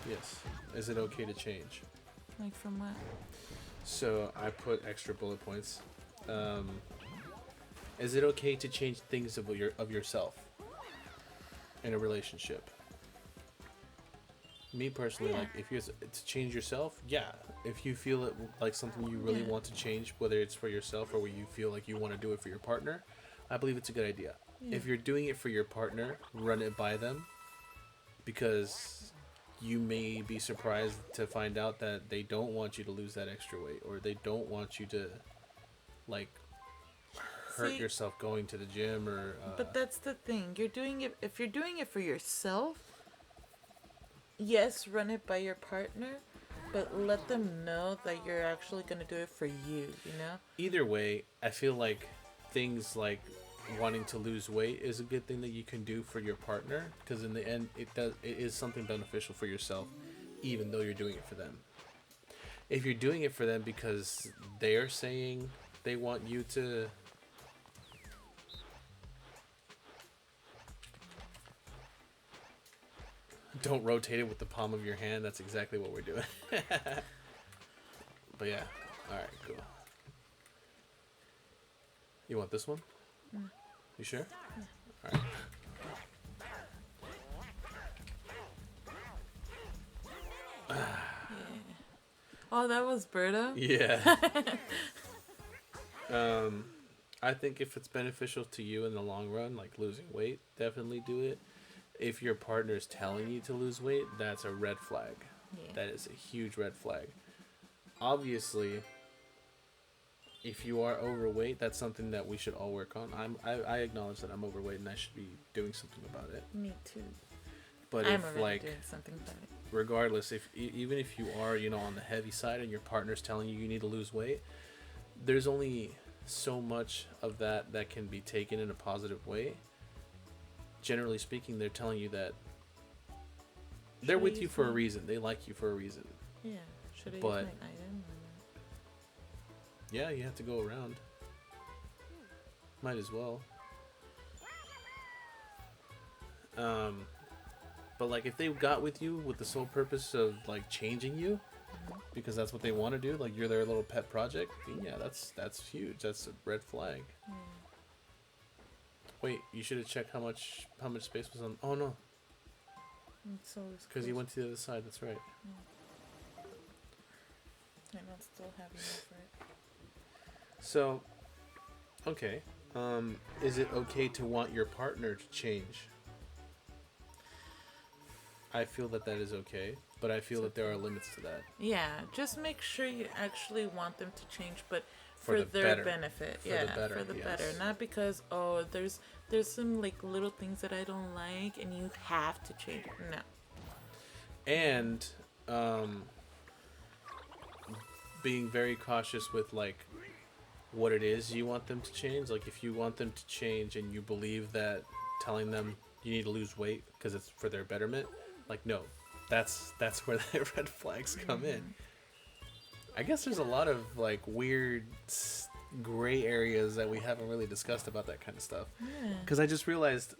Yes. Is it okay to change? Like from what? So I put extra bullet points. Is it okay to change things of yourself in a relationship? Me personally, Yeah. like if you're to change yourself, yeah. If you feel it like something you really Yeah. want to change, whether it's for yourself or where you feel like you want to do it for your partner, I believe it's a good idea. Yeah. If you're doing it for your partner, run it by them, because you may be surprised to find out that they don't want you to lose that extra weight, or they don't want you to like hurt See, yourself going to the gym, or But that's the thing. You're doing it if you're doing it for yourself. Yes, run it by your partner, but let them know that you're actually gonna do it for you. You know. either way, I feel like things like wanting to lose weight is a good thing that you can do for your partner, because in the end it is something beneficial for yourself, even though you're doing it for them. If you're doing it for them because they're saying they want you to don't rotate it with the palm of your hand, that's exactly what we're doing. But yeah, all right, cool. You want this one? You sure? All right. Oh, that was Berta. Yeah. I think if it's beneficial to you in the long run, like losing weight, definitely do it. If your partner is telling you to lose weight, that's a red flag. Yeah. That is a huge red flag. Obviously, if you are overweight, that's something that we should all work on. I acknowledge that I'm overweight and I should be doing something about it. Me too. But I'm if already like, doing something about it. regardless, if even if you are, on the heavy side and your partner's telling you need to lose weight, there's only so much of that can be taken in a positive way. Generally speaking, they're telling you that they're Should I with you use for a my- reason. They like you for a reason. Yeah. Should I But- use my item or Yeah, you have to go around. Might as well. But like if they got with you with the sole purpose of like changing you, because that's what they want to do, like you're their little pet project, then yeah, that's huge. That's a red flag. not? Wait, you should have checked how much space was on. Oh no, It's always because you close. went to the other side. That's right. I don't still have enough for it. So, okay. Is it okay to want your partner to change? I feel that is okay, but I feel that there are limits to that. Yeah, just make sure you actually want them to change, but For for, the their better. benefit. For the Yeah, better, for the yes. better. Not because there's some like little things that I don't like and you have to change it. No. And being very cautious with like what it is you want them to change. Like if you want them to change and you believe that telling them you need to lose weight because it's for their betterment, like no, that's where the red flags come in. I guess there's a lot of like weird gray areas that we haven't really discussed about that kind of stuff. Yeah. Because I just realized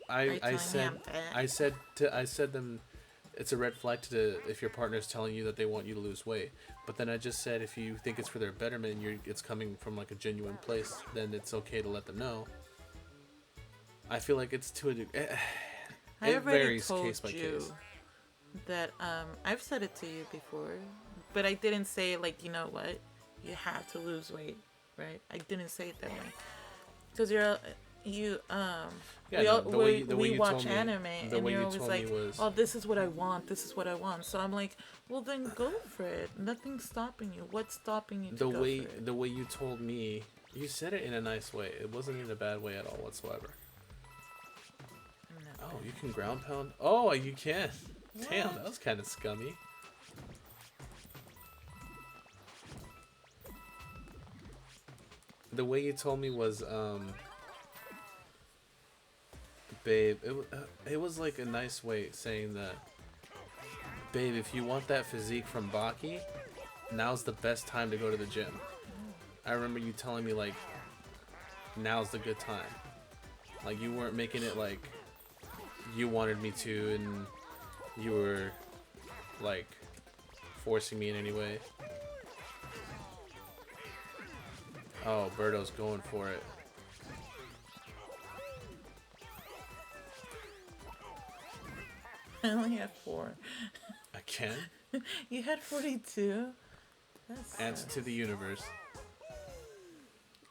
I telling said him that? I said them it's a red flag if your partner's telling you that they want you to lose weight. But then I just said if you think it's for their betterment and it's coming from like a genuine place, then it's okay to let them know. I feel like it's to a degree. I It already varies told case by you case. that I've said it to you before, but I didn't say like, you know what, you have to lose weight, right? I didn't say it that way because Yeah, we no, the way we you watch told me- anime the and way you're you always told me like, was- oh, this is what I want, this is what I want. So I'm like, well then go for it. Nothing's stopping you. What's stopping you to The go way for it? the way you told me, you said it in a nice way. It wasn't in a bad way at all whatsoever. I'm not Oh, bad. you can ground pound? Oh, you can. Damn, What? that was kind of scummy. The way you told me was, babe, it was like a nice way saying that, babe, if you want that physique from Baki, now's the best time to go to the gym. I remember you telling me like, now's the good time. Like, you weren't making it like you wanted me to, and you were like forcing me in any way. Oh, Birdo's going for it. I only had 4. Again? You had 42. That's Answer to the universe.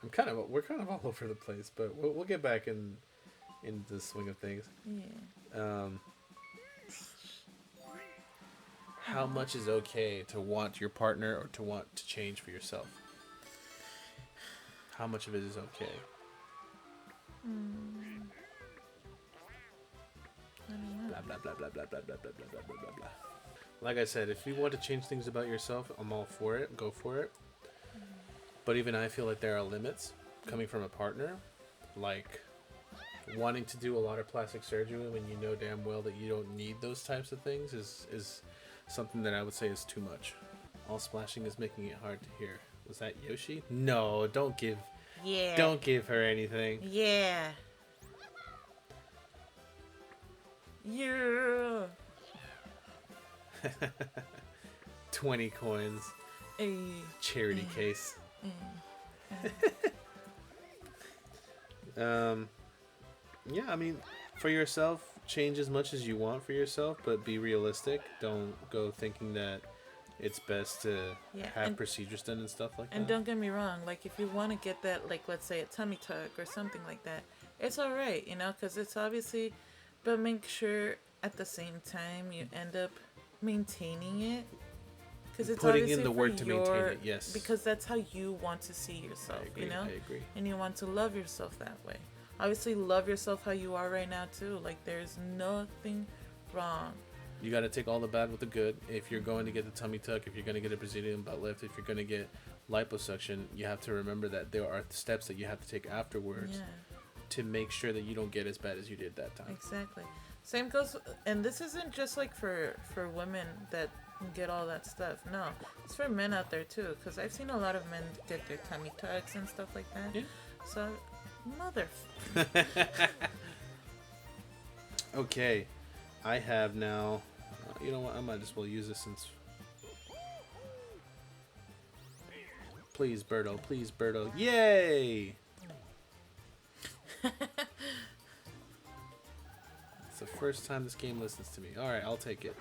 We're kind of all over the place, but we'll get back in the swing of things. Yeah. How much is okay to want your partner or to want to change for yourself? How much of it is okay? I don't know. Blah blah blah blah blah blah blah blah blah blah blah blah. Like I said, if you want to change things about yourself, I'm all for it. Go for it. But even I feel like there are limits coming from a partner, like wanting to do a lot of plastic surgery when you know damn well that you don't need those types of things is something that I would say is too much. All splashing is making it hard to hear. Was that Yoshi? No, don't give her anything. Yeah. Yeah. 20 coins. Charity case. Yeah, I mean, for yourself, change as much as you want for yourself, but be realistic. Don't go thinking that it's best to have procedures done and stuff like that. And don't get me wrong, like if you want to get that, like let's say a tummy tuck or something like that, it's all right, you know, because it's obviously, but make sure at the same time you end up maintaining it. Because it's putting obviously in the work to maintain it, yes. Because that's how you want to see yourself, I agree, you know? I agree. And you want to love yourself that way. Obviously, love yourself how you are right now, too. Like, there's nothing wrong. You got to take all the bad with the good. If you're going to get the tummy tuck, if you're going to get a Brazilian butt lift, if you're going to get liposuction, you have to remember that there are steps that you have to take afterwards to make sure that you don't get as bad as you did that time. Exactly. Same goes, and this isn't just like for women that get all that stuff. No, it's for men out there too. Because I've seen a lot of men get their tummy tucks and stuff like that. Yeah. So, mother. Okay, I have now. You know what? I might as well use this since. Please, Birdo. Please, Birdo. Yay! It's the first time this game listens to me. Alright, I'll take it.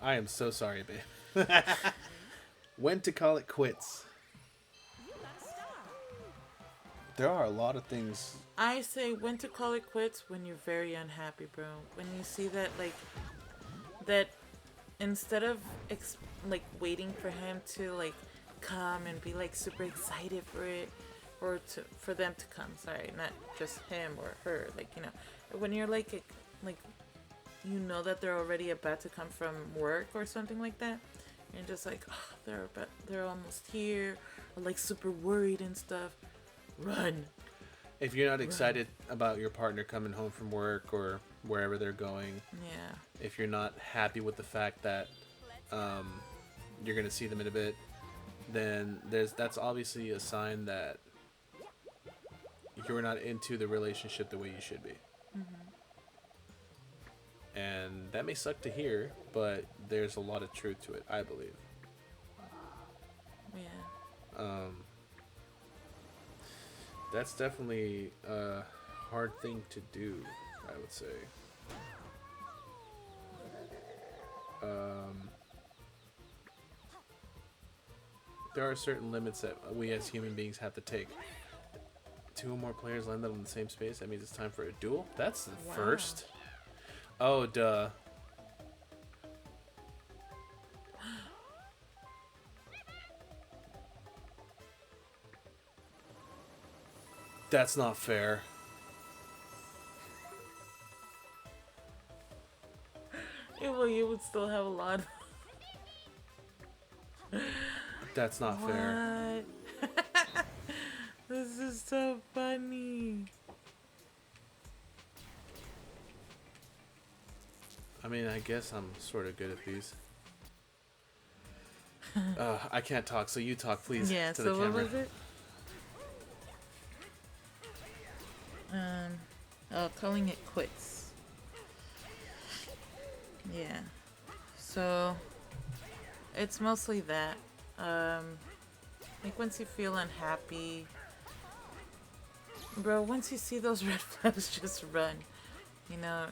I am so sorry, babe. When to call it quits. There are a lot of things. I say when to call it quits when you're very unhappy, bro. When you see that, like, that instead of waiting for him to like come and be like super excited for it, or for them to come. Sorry, not just him or her. Like, you know, when you're like you know that they're already about to come from work or something like that, you're just like, oh, they're almost here, or like super worried and stuff. Run. If you're not excited about your partner coming home from work or wherever they're going, if you're not happy with the fact that you're gonna see them in a bit, then that's obviously a sign that you're not into the relationship the way you should be. And that may suck to hear, but there's a lot of truth to it, I believe. That's definitely a hard thing to do, I would say. There are certain limits that we as human beings have to take. 2 or more players landed on the same space. That means it's time for a duel. That's the first. Oh, duh. That's not fair. Yeah, well, you would still have a lot. That's not fair. This is so funny. I mean, I guess I'm sort of good at these. I can't talk, so you talk, please. Yeah, to so the what camera. was it? Calling it quits. Yeah. So it's mostly that. Like once you feel unhappy, bro. Once you see those red flags, just run. You know,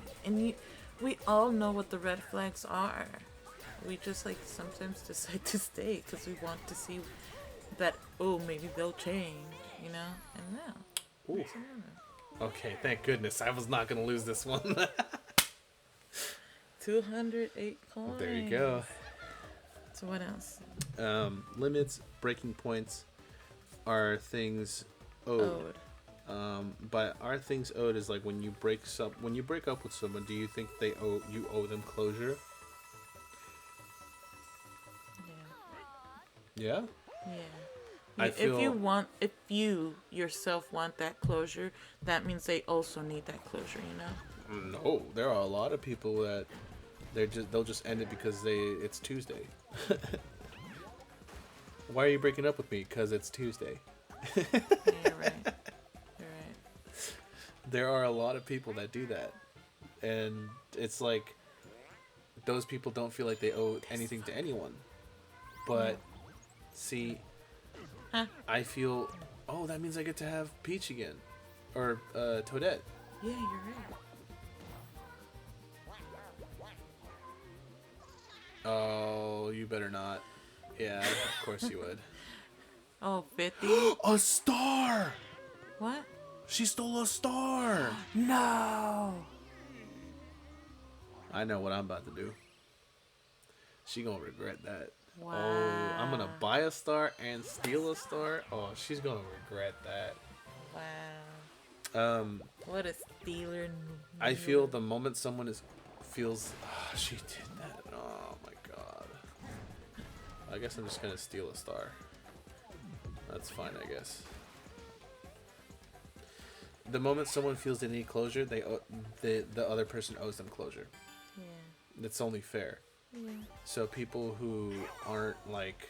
we all know what the red flags are. We just like sometimes decide to stay because we want to see that. Oh, maybe they'll change. You know, and no. Ooh. Okay, thank goodness. I was not going to lose this one. 208 coins. There you go. So what else? Limits, breaking points are things owed. But are things owed is like when you break up with someone, do you think you owe them closure? Yeah. Yeah? Yeah. If you yourself want that closure, that means they also need that closure, you know? No, there are a lot of people that they'll just end it because it's Tuesday. Why are you breaking up with me? Because it's Tuesday. Yeah, you're right. You're right. There are a lot of people that do that. And it's like those people don't feel like they owe anything to anyone. But see, I feel, oh, that means I get to have Peach again. Or Toadette. Yeah, you're right. Oh, you better not. Yeah, of course you would. Oh, 50? A star! What? She stole a star! No! I know what I'm about to do. She gonna regret that. Wow. Oh, I'm gonna buy a star and steal a star. Oh, she's gonna regret that. Wow. What a stealer. I feel the moment someone feels, she did that. Oh my god. I guess I'm just gonna steal a star. That's fine, I guess. The moment someone feels they need closure, the other person owes them closure. Yeah. It's only fair. Yeah. So people who aren't like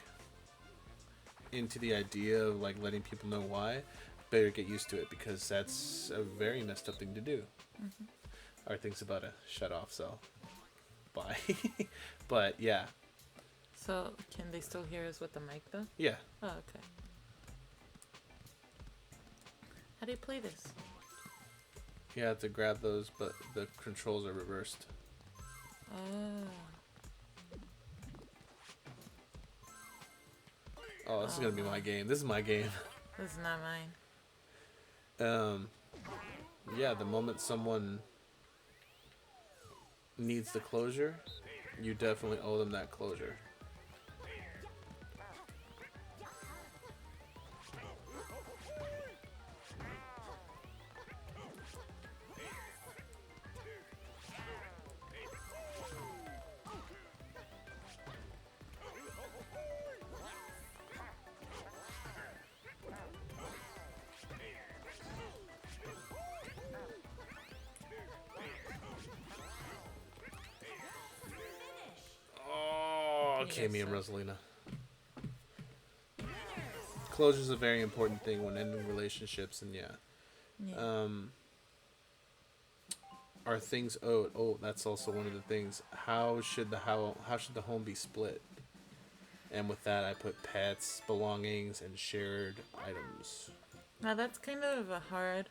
into the idea of like letting people know why, better get used to it because that's a very messed up thing to do. Mm-hmm. Our thing's about to shut off, so bye. But yeah. So can they still hear us with the mic though? Yeah. Oh, okay. How do you play this? You have to grab those, but the controls are reversed. Oh. Oh, this is gonna be my game. This is my game. This is not mine. Yeah, the moment someone needs the closure, you definitely owe them that closure. Okay, me and Rosalina. Closure is a very important thing when ending relationships, and Yeah. are things owed? Oh, that's also one of the things. How should the home be split? And with that, I put pets, belongings, and shared items. Now that's kind of a hard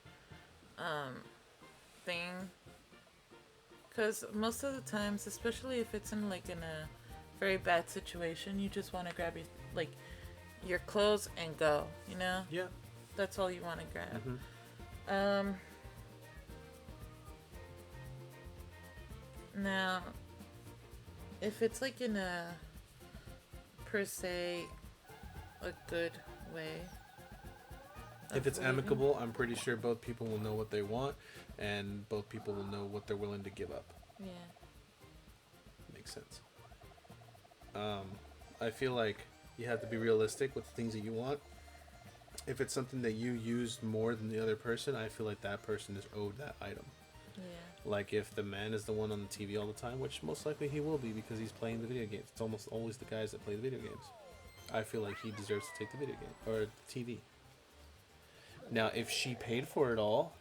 thing, because most of the times, especially if it's in a very bad situation, you just want to grab your clothes and go, you know? Yeah. That's all you want to grab. Mm-hmm. Now, if it's in a, per se, a good way. If it's leaving. amicable, I'm pretty sure both people will know what they want, and both people will know what they're willing to give up. Yeah. Makes sense. I feel like you have to be realistic with the things that you want. If it's something that you used more than the other person, I feel like that person is owed that item. Yeah. Like if the man is the one on the TV all the time, which most likely he will be because he's playing the video games. It's almost always the guys that play the video games. I feel like he deserves to take the video game or the TV. Now, if she paid for it all,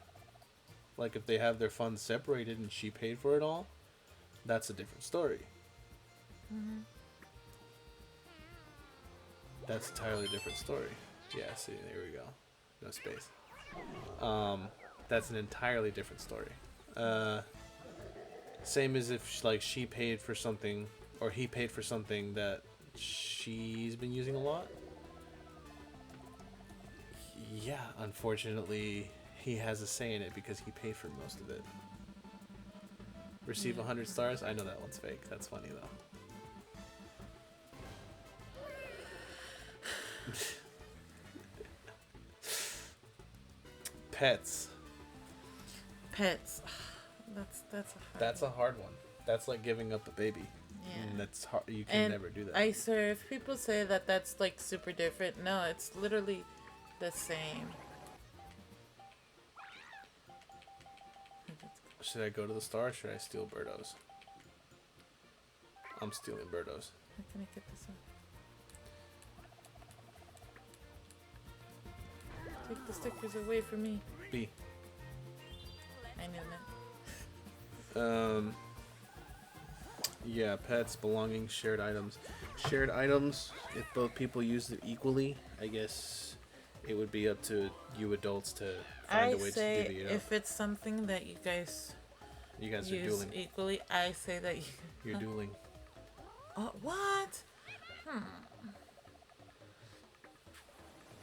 Like if they have their funds separated and she paid for it all, that's a different story. That's an entirely different story. Yeah, see, there we go. No space. That's an entirely different story. Same as if like she paid for something or he paid for something that she's been using a lot. Yeah, unfortunately, he has a say in it because he paid for most of it. Receive 100 stars? I know that one's fake. That's funny though. Pets. Pets. That's a hard one. That's like giving up a baby. Yeah. And that's hard. You can never do that. I swear, if people say that that's like super different, no, it's literally the same. Should I go to the star or should I steal Birdos? I'm stealing Birdos. How can I get this one? Take the stickers away from me. B. I knew that. Yeah, pets, belongings, shared items. Shared items, if both people use it equally, I guess it would be up to you adults to find a way to divvy it up. If it's something that you guys Are use dueling. equally, I say that you... You're dueling. What?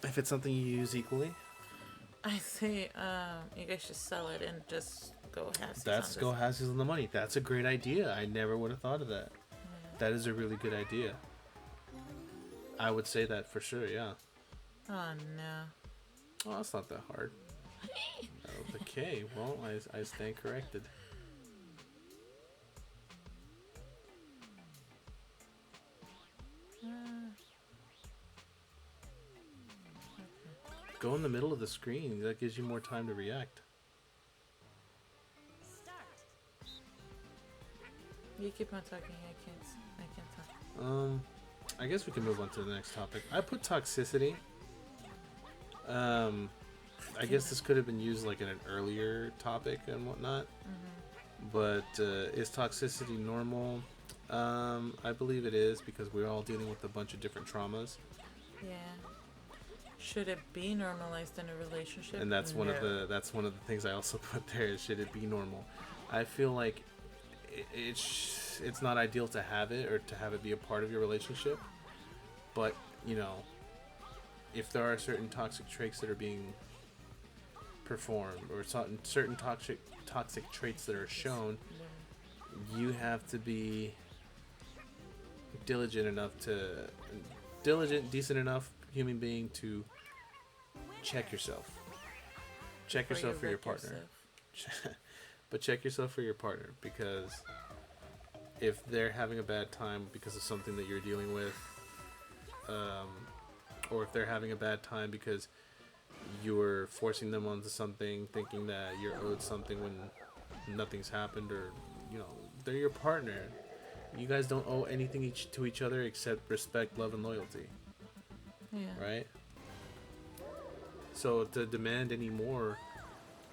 If it's something you use equally, I say you guys should sell it and just go half. that's go halvesies on the money. That's a great idea. I never would have thought of that. That is a really good idea. I would say that for sure, yeah. Oh no. Oh, that's not that hard. Okay, well, I stand corrected. Go in the middle of the screen. That gives you more time to react. You keep on talking. I can't talk. I guess we can move on to the next topic. I put toxicity. I guess this could have been used like in an earlier topic and whatnot. But is toxicity normal? I believe it is because we're all dealing with a bunch of different traumas. Yeah. Should it be normalized in a relationship? And that's one of the things I also put there. Is should it be normal? I feel like it's not ideal to have it or to have it be a part of your relationship. But you know, if there are certain toxic traits that are being performed or certain toxic traits that are shown, you have to be decent enough human being to check yourself. Check yourself for your partner. But check yourself for your partner, because if they're having a bad time because of something that you're dealing with, or if they're having a bad time because you're forcing them onto something, thinking that you're owed something when nothing's happened, or you know, they're your partner. You guys don't owe anything to each other except respect, love, and loyalty. Yeah. Right? So to demand any more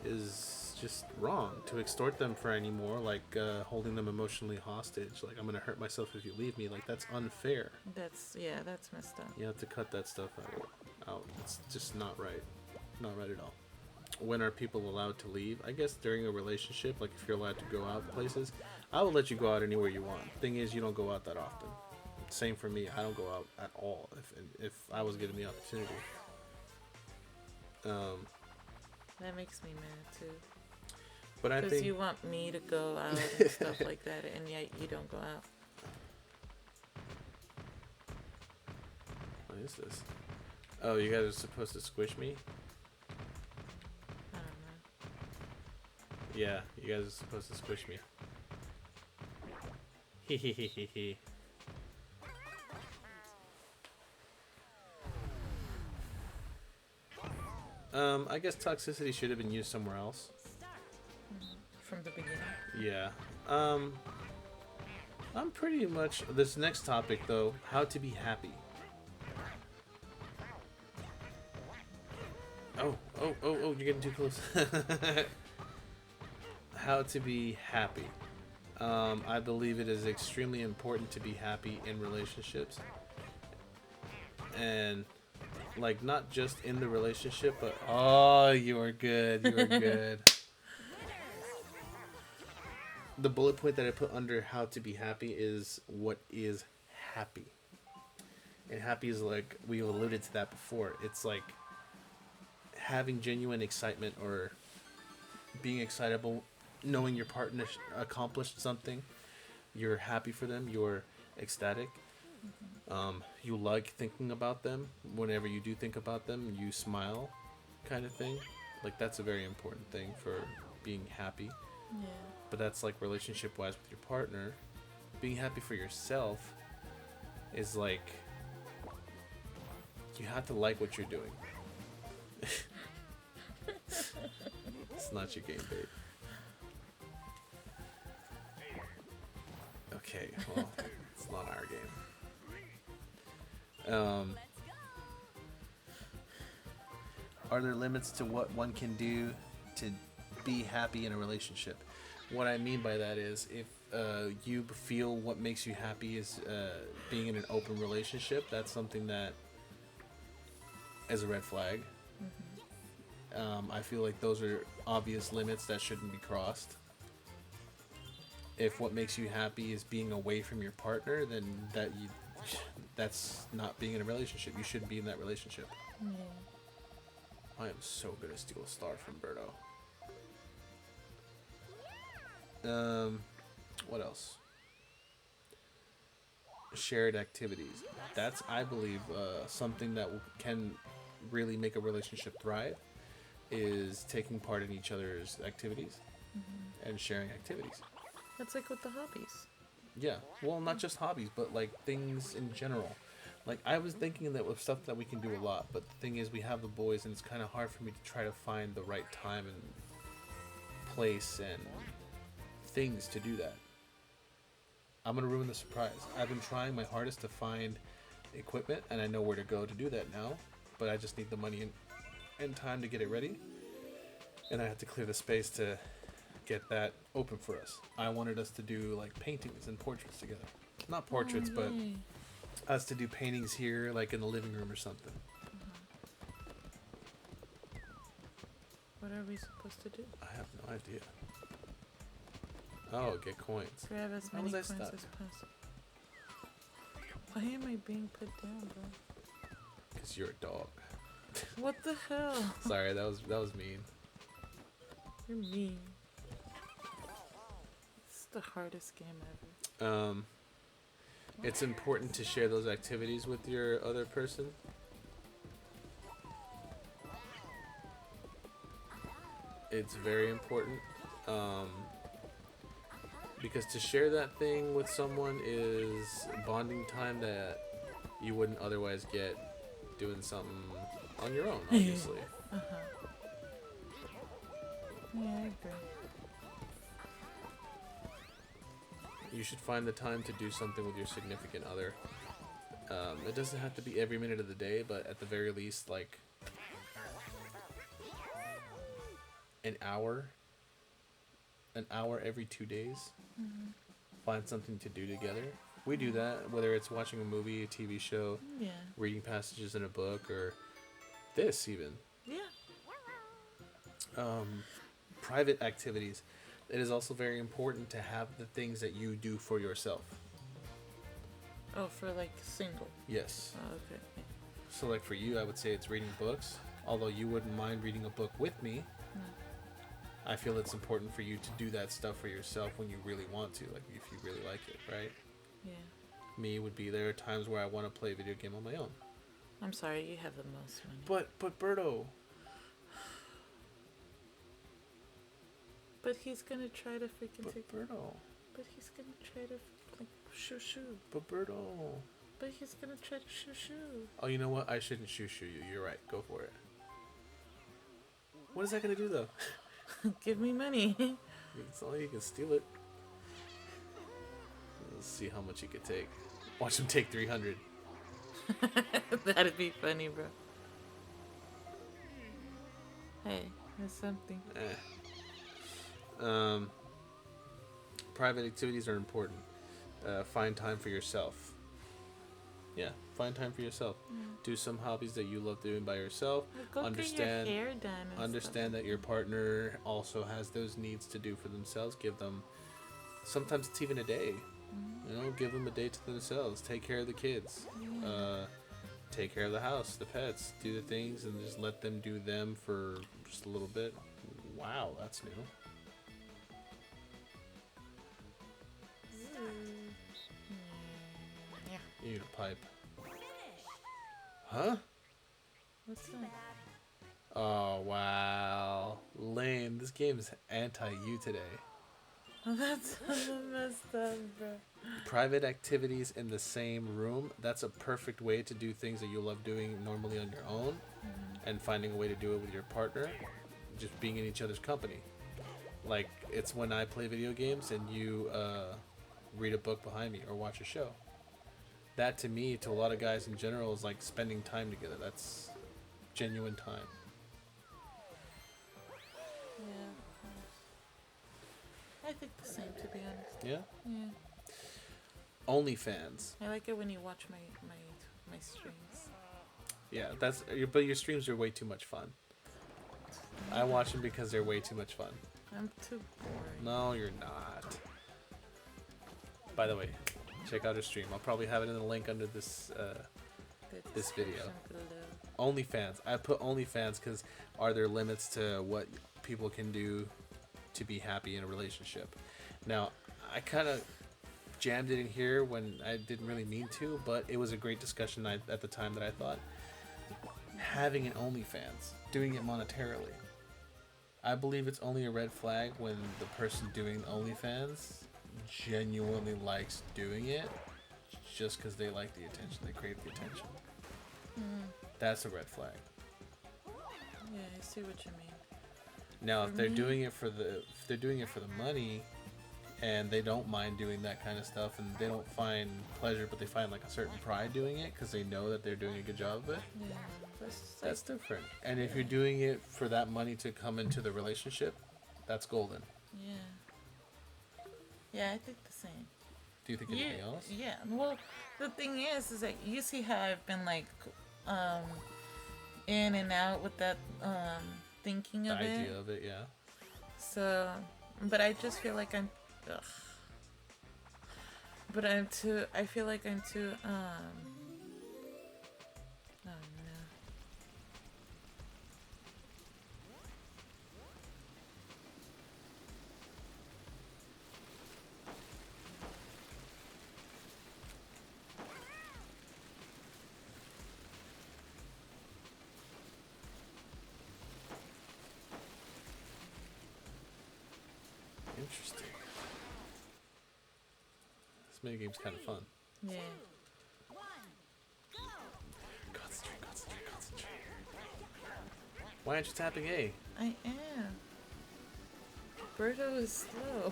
is just wrong. To extort them for any more, like holding them emotionally hostage, like I'm gonna hurt myself if you leave me, like that's unfair. That's messed up. You have to cut that stuff out. It's just not right. Not right at all. When are people allowed to leave? I guess during a relationship, like if you're allowed to go out places, I will let you go out anywhere you want. Thing is, you don't go out that often. Same for me. I don't go out at all if I was given the opportunity. That makes me mad too. But I Because think you want me to go out and stuff like that, and yet you don't go out. What is this? Oh, you guys are supposed to squish me? I don't know. Yeah, you guys are supposed to squish me. Hehehehe. I guess toxicity should have been used somewhere else. From the beginning. Yeah. I'm pretty much this next topic though, how to be happy. Oh, you're getting too close. how to be happy. I believe it is extremely important to be happy in relationships, and like not just in the relationship, but oh, you are good. You are good. The bullet point that I put under how to be happy is what is happy. And happy is like, we alluded to that before. It's like having genuine excitement or being excitable, knowing your partner accomplished something. You're happy for them. You're ecstatic. You like thinking about them. Whenever you do think about them, you smile, kind of thing. Like, that's a very important thing for being happy. Yeah. But that's like relationship wise with your partner. Being happy for yourself is like, you have to like what you're doing. It's not your game, babe. Okay, well, it's not our game. Are there limits to what one can do to be happy in a relationship? What I mean by that is, if you feel what makes you happy is being in an open relationship, that's something that is a red flag. I feel like those are obvious limits that shouldn't be crossed. If what makes you happy is being away from your partner, then that's not being in a relationship. You shouldn't be in that relationship. Yeah. I am so gonna steal a star from Berto. What else? Shared activities. That's, I believe, something that can really make a relationship thrive, is taking part in each other's activities and sharing activities. That's like with the hobbies. Yeah, well, not just hobbies, but like things in general. Like, I was thinking that with stuff that we can do a lot, but the thing is, we have the boys, and it's kind of hard for me to try to find the right time and place and things to do that. I'm gonna ruin the surprise. I've been trying my hardest to find equipment, and I know where to go to do that now, but I just need the money and time to get it ready, and I have to clear the space to get that open for us. I wanted us to do like paintings and portraits together. Not portraits, but yay. us to do paintings here, like in the living room or something. What are we supposed to do? I have no idea. Oh, get coins. Grab as How many was I coins stuck? as possible. Why am I being put down, bro? Because you're a dog. What the hell? Sorry, that was mean. You're mean. This is the hardest game ever. It's important to share those activities with your other person. It's very important. Because to share that thing with someone is bonding time that you wouldn't otherwise get doing something on your own, obviously. Yeah, I agree. You should find the time to do something with your significant other. It doesn't have to be every minute of the day, but at the very least, like an hour every 2 days. Find something to do together. We do that, whether it's watching a movie, a TV show, Yeah. reading passages in a book, or this even. Yeah. Private activities. It is also very important to have the things that you do for yourself. Oh, for like single. Yes. Oh, okay. So like for you, I would say it's reading books. Although you wouldn't mind reading a book with me, No. I feel it's important for you to do that stuff for yourself when you really want to, like if you really like it, right? Yeah. Me would be, there are times where I want to play a video game on my own. I'm sorry, you have the most money. But Berto. But he's gonna try to freaking But take. Berto. But he's gonna try to like shoo. But Berto. But he's gonna try to shoo. Oh, you know what? I shouldn't shoo you. You're right. Go for it. What is that gonna do though? Give me money. It's not like you can steal it. Let's see how much he could take. Watch him take 300. That'd be funny, bro. Hey, there's something. Private activities are important. Find time for yourself. Yeah, find time for yourself. Do some hobbies that you love doing by yourself. Like, go Understand. get your hair done. And Understand stuff. that your partner also has those needs to do for themselves. Give them. Sometimes it's even a day. You know, give them a day to themselves. Take care of the kids. Take care of the house, the pets. Do the things, and just let them do them for just a little bit. Wow, that's new. Yeah. You need a pipe. Huh? What's that? Oh, wow. Lame. This game is anti-you today. Oh, that's so messed up, bro. Private activities in the same room. That's a perfect way to do things that you love doing normally on your own. And finding a way to do it with your partner. Just being in each other's company. Like, it's when I play video games and you read a book behind me or watch a show. That, to me, to a lot of guys in general, is like spending time together. That's genuine time. Yeah, of course. I think the same, to be honest. Yeah? Yeah. OnlyFans. I like it when you watch my streams. Yeah, but your streams are way too much fun. I watch them because they're way too much fun. I'm too boring. No, you're not. By the way, check out her stream. I'll probably have it in the link under this this video. Description below. OnlyFans. I put OnlyFans because are there limits to what people can do to be happy in a relationship? Now, I kind of jammed it in here when I didn't really mean to, but it was a great discussion at the time that I thought. Having an OnlyFans, doing it monetarily. I believe it's only a red flag when the person doing OnlyFans genuinely likes doing it just because they like the attention, they crave the attention. That's a red flag. Yeah, I see what you mean. Now, For if they're me- doing it for the money, and they don't mind doing that kind of stuff, and they don't find pleasure, but they find like a certain pride doing it because they know that they're doing a good job of it. Yeah, That's different. And if you're doing it for that money to come into the relationship, that's golden. yeah. Yeah, I think the same. Do you think anything else? Yeah. Well, the thing is that you see how I've been like, in and out with that thinking The of it. idea of it, yeah. So, but I just feel like I'm. Ugh. But I'm too. I feel like I'm too. Oh no. Interesting. This minigame's kind of fun. Yeah. Concentrate. Why aren't you tapping A? I am. Berto is slow.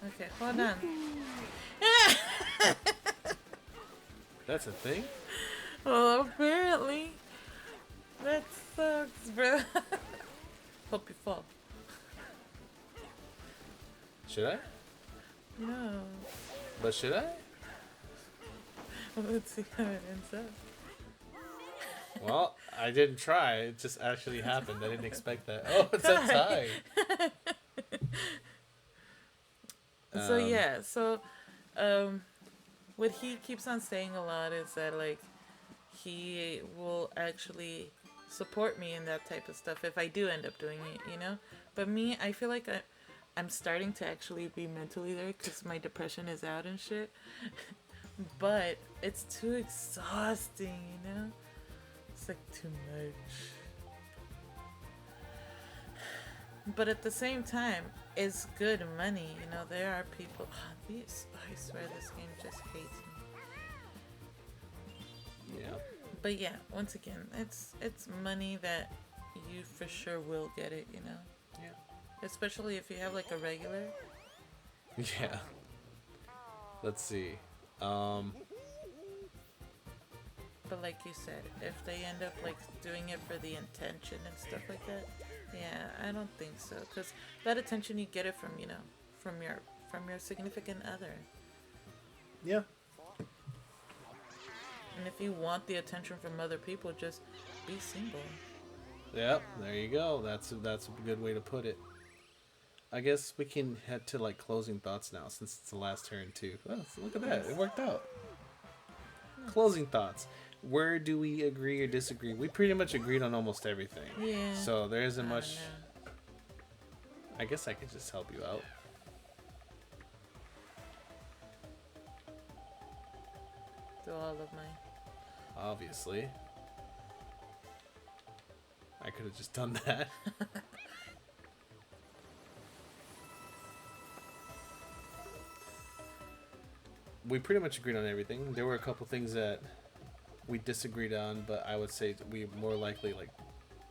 Okay, hold on. That's a thing? Well, apparently. That sucks, bro. Hope you fall. Should I? No. But should I? Let's see how it ends up. Well, I didn't try. It just actually happened. I didn't expect that. Oh, it's a tie. So yeah, so what he keeps on saying a lot is that like he will actually support me in that type of stuff if I do end up doing it, you know. But me, I feel like I'm starting to actually be mentally there because my depression is out and shit. But it's too exhausting, you know. It's like too much. But at the same time, it's good money. You know, there are people. I swear this game just hates me. Yeah. But yeah, once again, it's money that you for sure will get it. You know, Yeah. especially if you have like a regular. Yeah. Let's see. But like you said, if they end up like doing it for the intention and stuff like that, yeah, I don't think so. Because that attention you get it from from your significant other. Yeah. And if you want the attention from other people, just be single. Yep. There you go. That's a good way to put it. I guess we can head to like closing thoughts now, since it's the last turn too. Oh, so look at that! It worked out. Closing thoughts. Where do we agree or disagree? We pretty much agreed on almost everything. Yeah. So there isn't I much. don't know. I guess I could just help you out. Do all of mine. Obviously. I could have just done that. We pretty much agreed on everything. There were a couple things that we disagreed on, but I would say we more likely like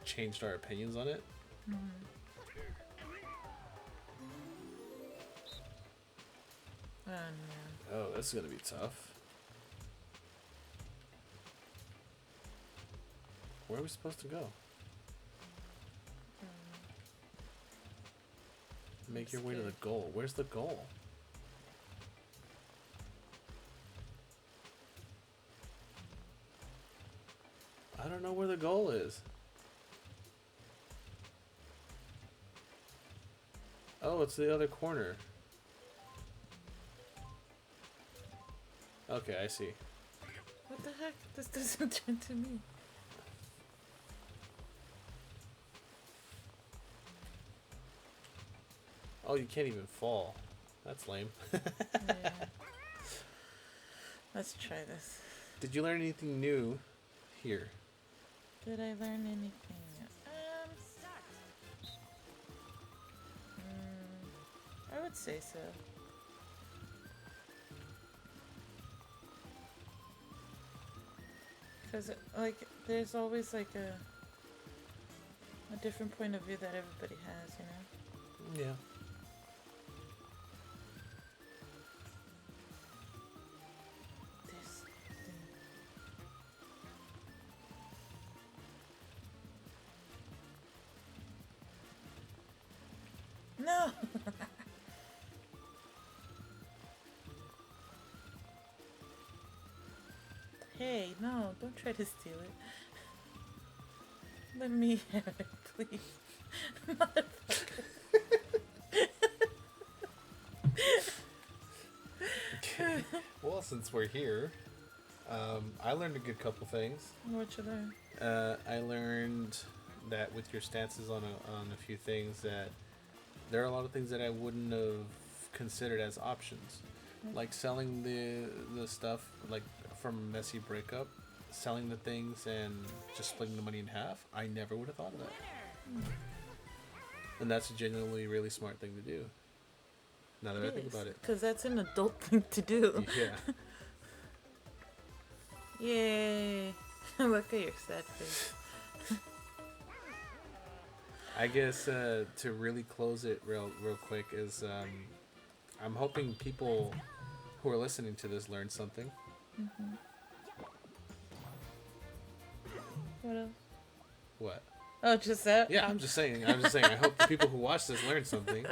changed our opinions on it. Oh no. Oh, this is gonna be tough. Where are we supposed to go? Make your way to the goal. Where's the goal? I don't know where the goal is. Oh, it's the other corner. Okay, I see. What the heck? This doesn't turn to me. Oh, you can't even fall. That's lame. Yeah. Let's try this. Did you learn anything new here? Did I learn anything? I would say so. Because, like, there's always, like, a different point of view that everybody has, you know? Yeah. This thing. No! Hey, no, don't try to steal it. Let me have it, please. Motherfucker. Okay. Well, since we're here, I learned a good couple things. What you learn? I learned that with your stances on a few things, that there are a lot of things that I wouldn't have considered as options, like selling the stuff like from a messy breakup, selling the things and just splitting the money in half. I never would have thought of that, and that's a genuinely really smart thing to do. Now that I think about it, Because that's an adult thing to do. yeah. Yay. Look at your sad face. I guess to really close it real quick is I'm hoping people who are listening to this learn something. What else? What? Oh, just that? Yeah, I'm just saying. I hope the people who watch this learn something.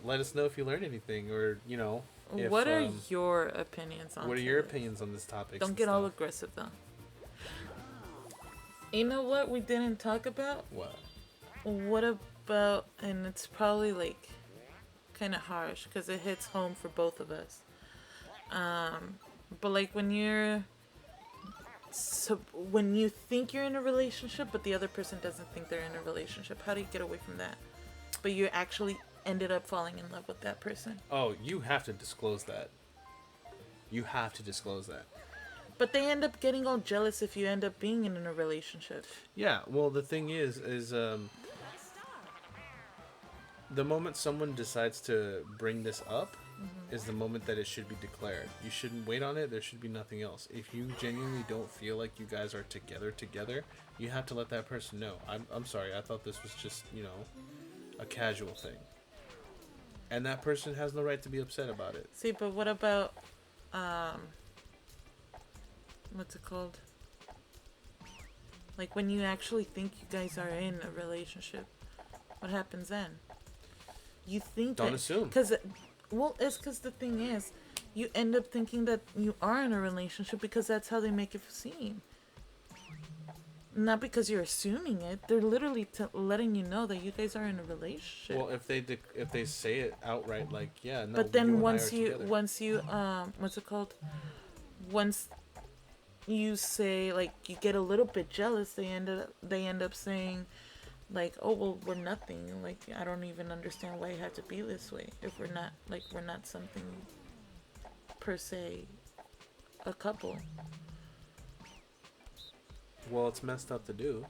Let us know if you learned anything, or if, What are your opinions on what are your this? opinions on this topic? Don't get all aggressive, though. You know what we didn't talk about? What? What about, and it's probably like kind of harsh because it hits home for both of us. But like when you think you're in a relationship, but the other person doesn't think they're in a relationship, how do you get away from that? But you actually ended up falling in love with that person. Oh, you have to disclose that. You have to disclose that. But they end up getting all jealous if you end up being in a relationship. Yeah, well, the thing is the moment someone decides to bring this up is the moment that it should be declared. You shouldn't wait on it. There should be nothing else. If you genuinely don't feel like you guys are together, you have to let that person know. I'm sorry. I thought this was just, a casual thing. And that person has no right to be upset about it. See, but what about what's it called? Like when you actually think you guys are in a relationship, what happens then? You think Don't assume. Because, well, it's because the thing is, you end up thinking that you are in a relationship because that's how they make it seem. Not because you're assuming it. They're literally letting you know that you guys are in a relationship. Well, if they say it outright, like, yeah, no. But then you and I once are you together. what's it called? Once you say, like, you get a little bit jealous, they end up saying, like, oh, well, we're nothing. Like, I don't even understand why it had to be this way if we're not something per se a couple. Well, it's messed up to do.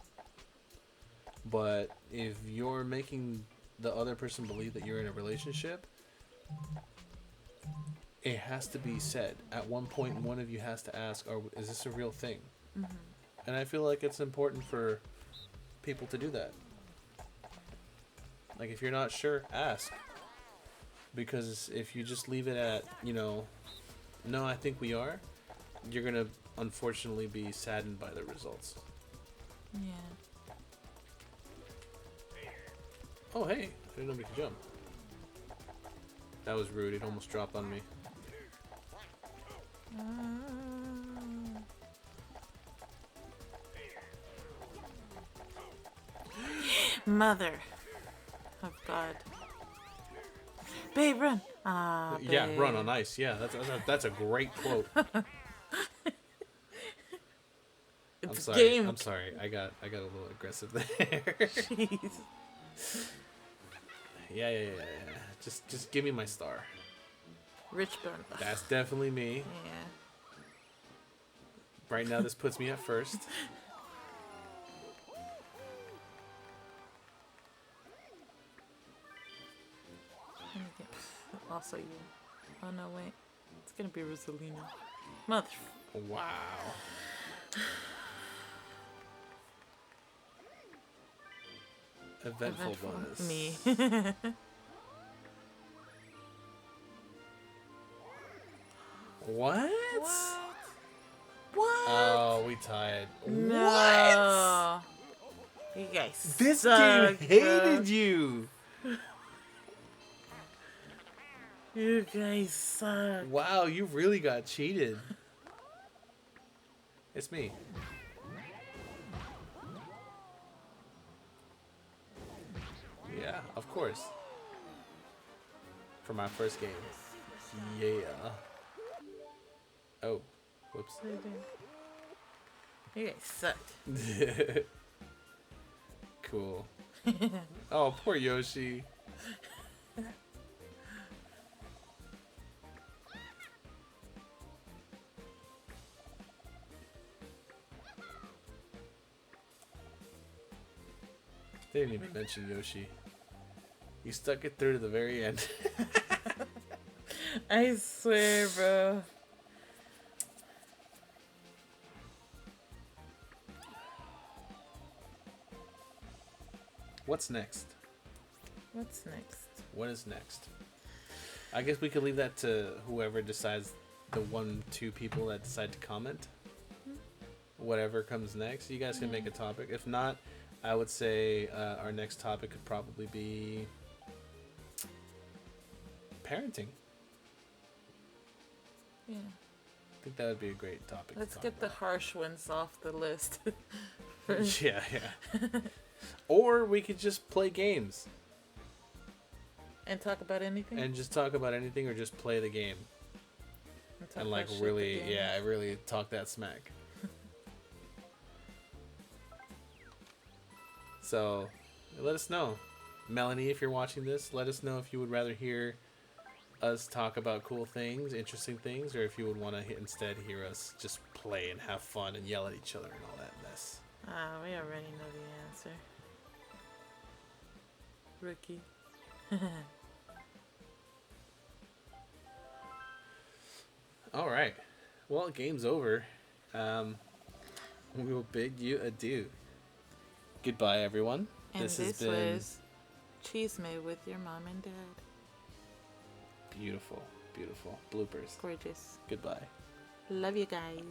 But if you're making the other person believe that you're in a relationship, it has to be said. At one point, one of you has to ask, is this a real thing? Mm-hmm. And I feel like it's important for people to do that. Like, if you're not sure, ask. Because if you just leave it at, no, I think we are, you're going to unfortunately be saddened by the results. Yeah. Oh, hey, I didn't know we could jump. That was rude. It almost dropped on me. Mother of God. Babe, run. Ah, babe. Yeah, run on ice. Yeah, that's a great quote. It's I'm a sorry. game. I'm sorry. I got a little aggressive there. Jeez. Yeah. Just give me my star. Richburn. That's definitely me. Yeah. Right now, this puts me at first. Also you. Oh no, wait. It's gonna be Rosalina. Mother. Wow. Eventful bonus. Me. What? What? Oh, we tied. No. You guys This suck, game hated you. You guys suck. Wow, you really got cheated. It's me. Yeah, of course. For my first game. Yeah. Oh, whoops. You guys suck. Cool. Oh, poor Yoshi. They didn't even mention Yoshi. You stuck it through to the very end. I swear, bro. What's next? What's next? What is next? I guess we could leave that to whoever decides, the 1-2 people that decide to comment. Whatever comes next. You guys can make a topic. If not, I would say our next topic could probably be parenting. Yeah. I think that would be a great topic. Let's to get talk the harsh ones off the list. about. Yeah. Or we could just play games. And talk about anything? And just talk about anything, or just play the game. talk And like about shit really, the game yeah, is. really talk that smack. So, let us know. Melanie, if you're watching this, let us know if you would rather hear us talk about cool things, interesting things, or if you would want to instead hear us just play and have fun and yell at each other and all that mess. Ah, we already know the answer. Rookie. All right. Well, game's over. We will bid you adieu. Goodbye, everyone. And this this has been was Cheese Made with your mom and dad. Beautiful, beautiful. Bloopers. Gorgeous. Goodbye. Love you guys.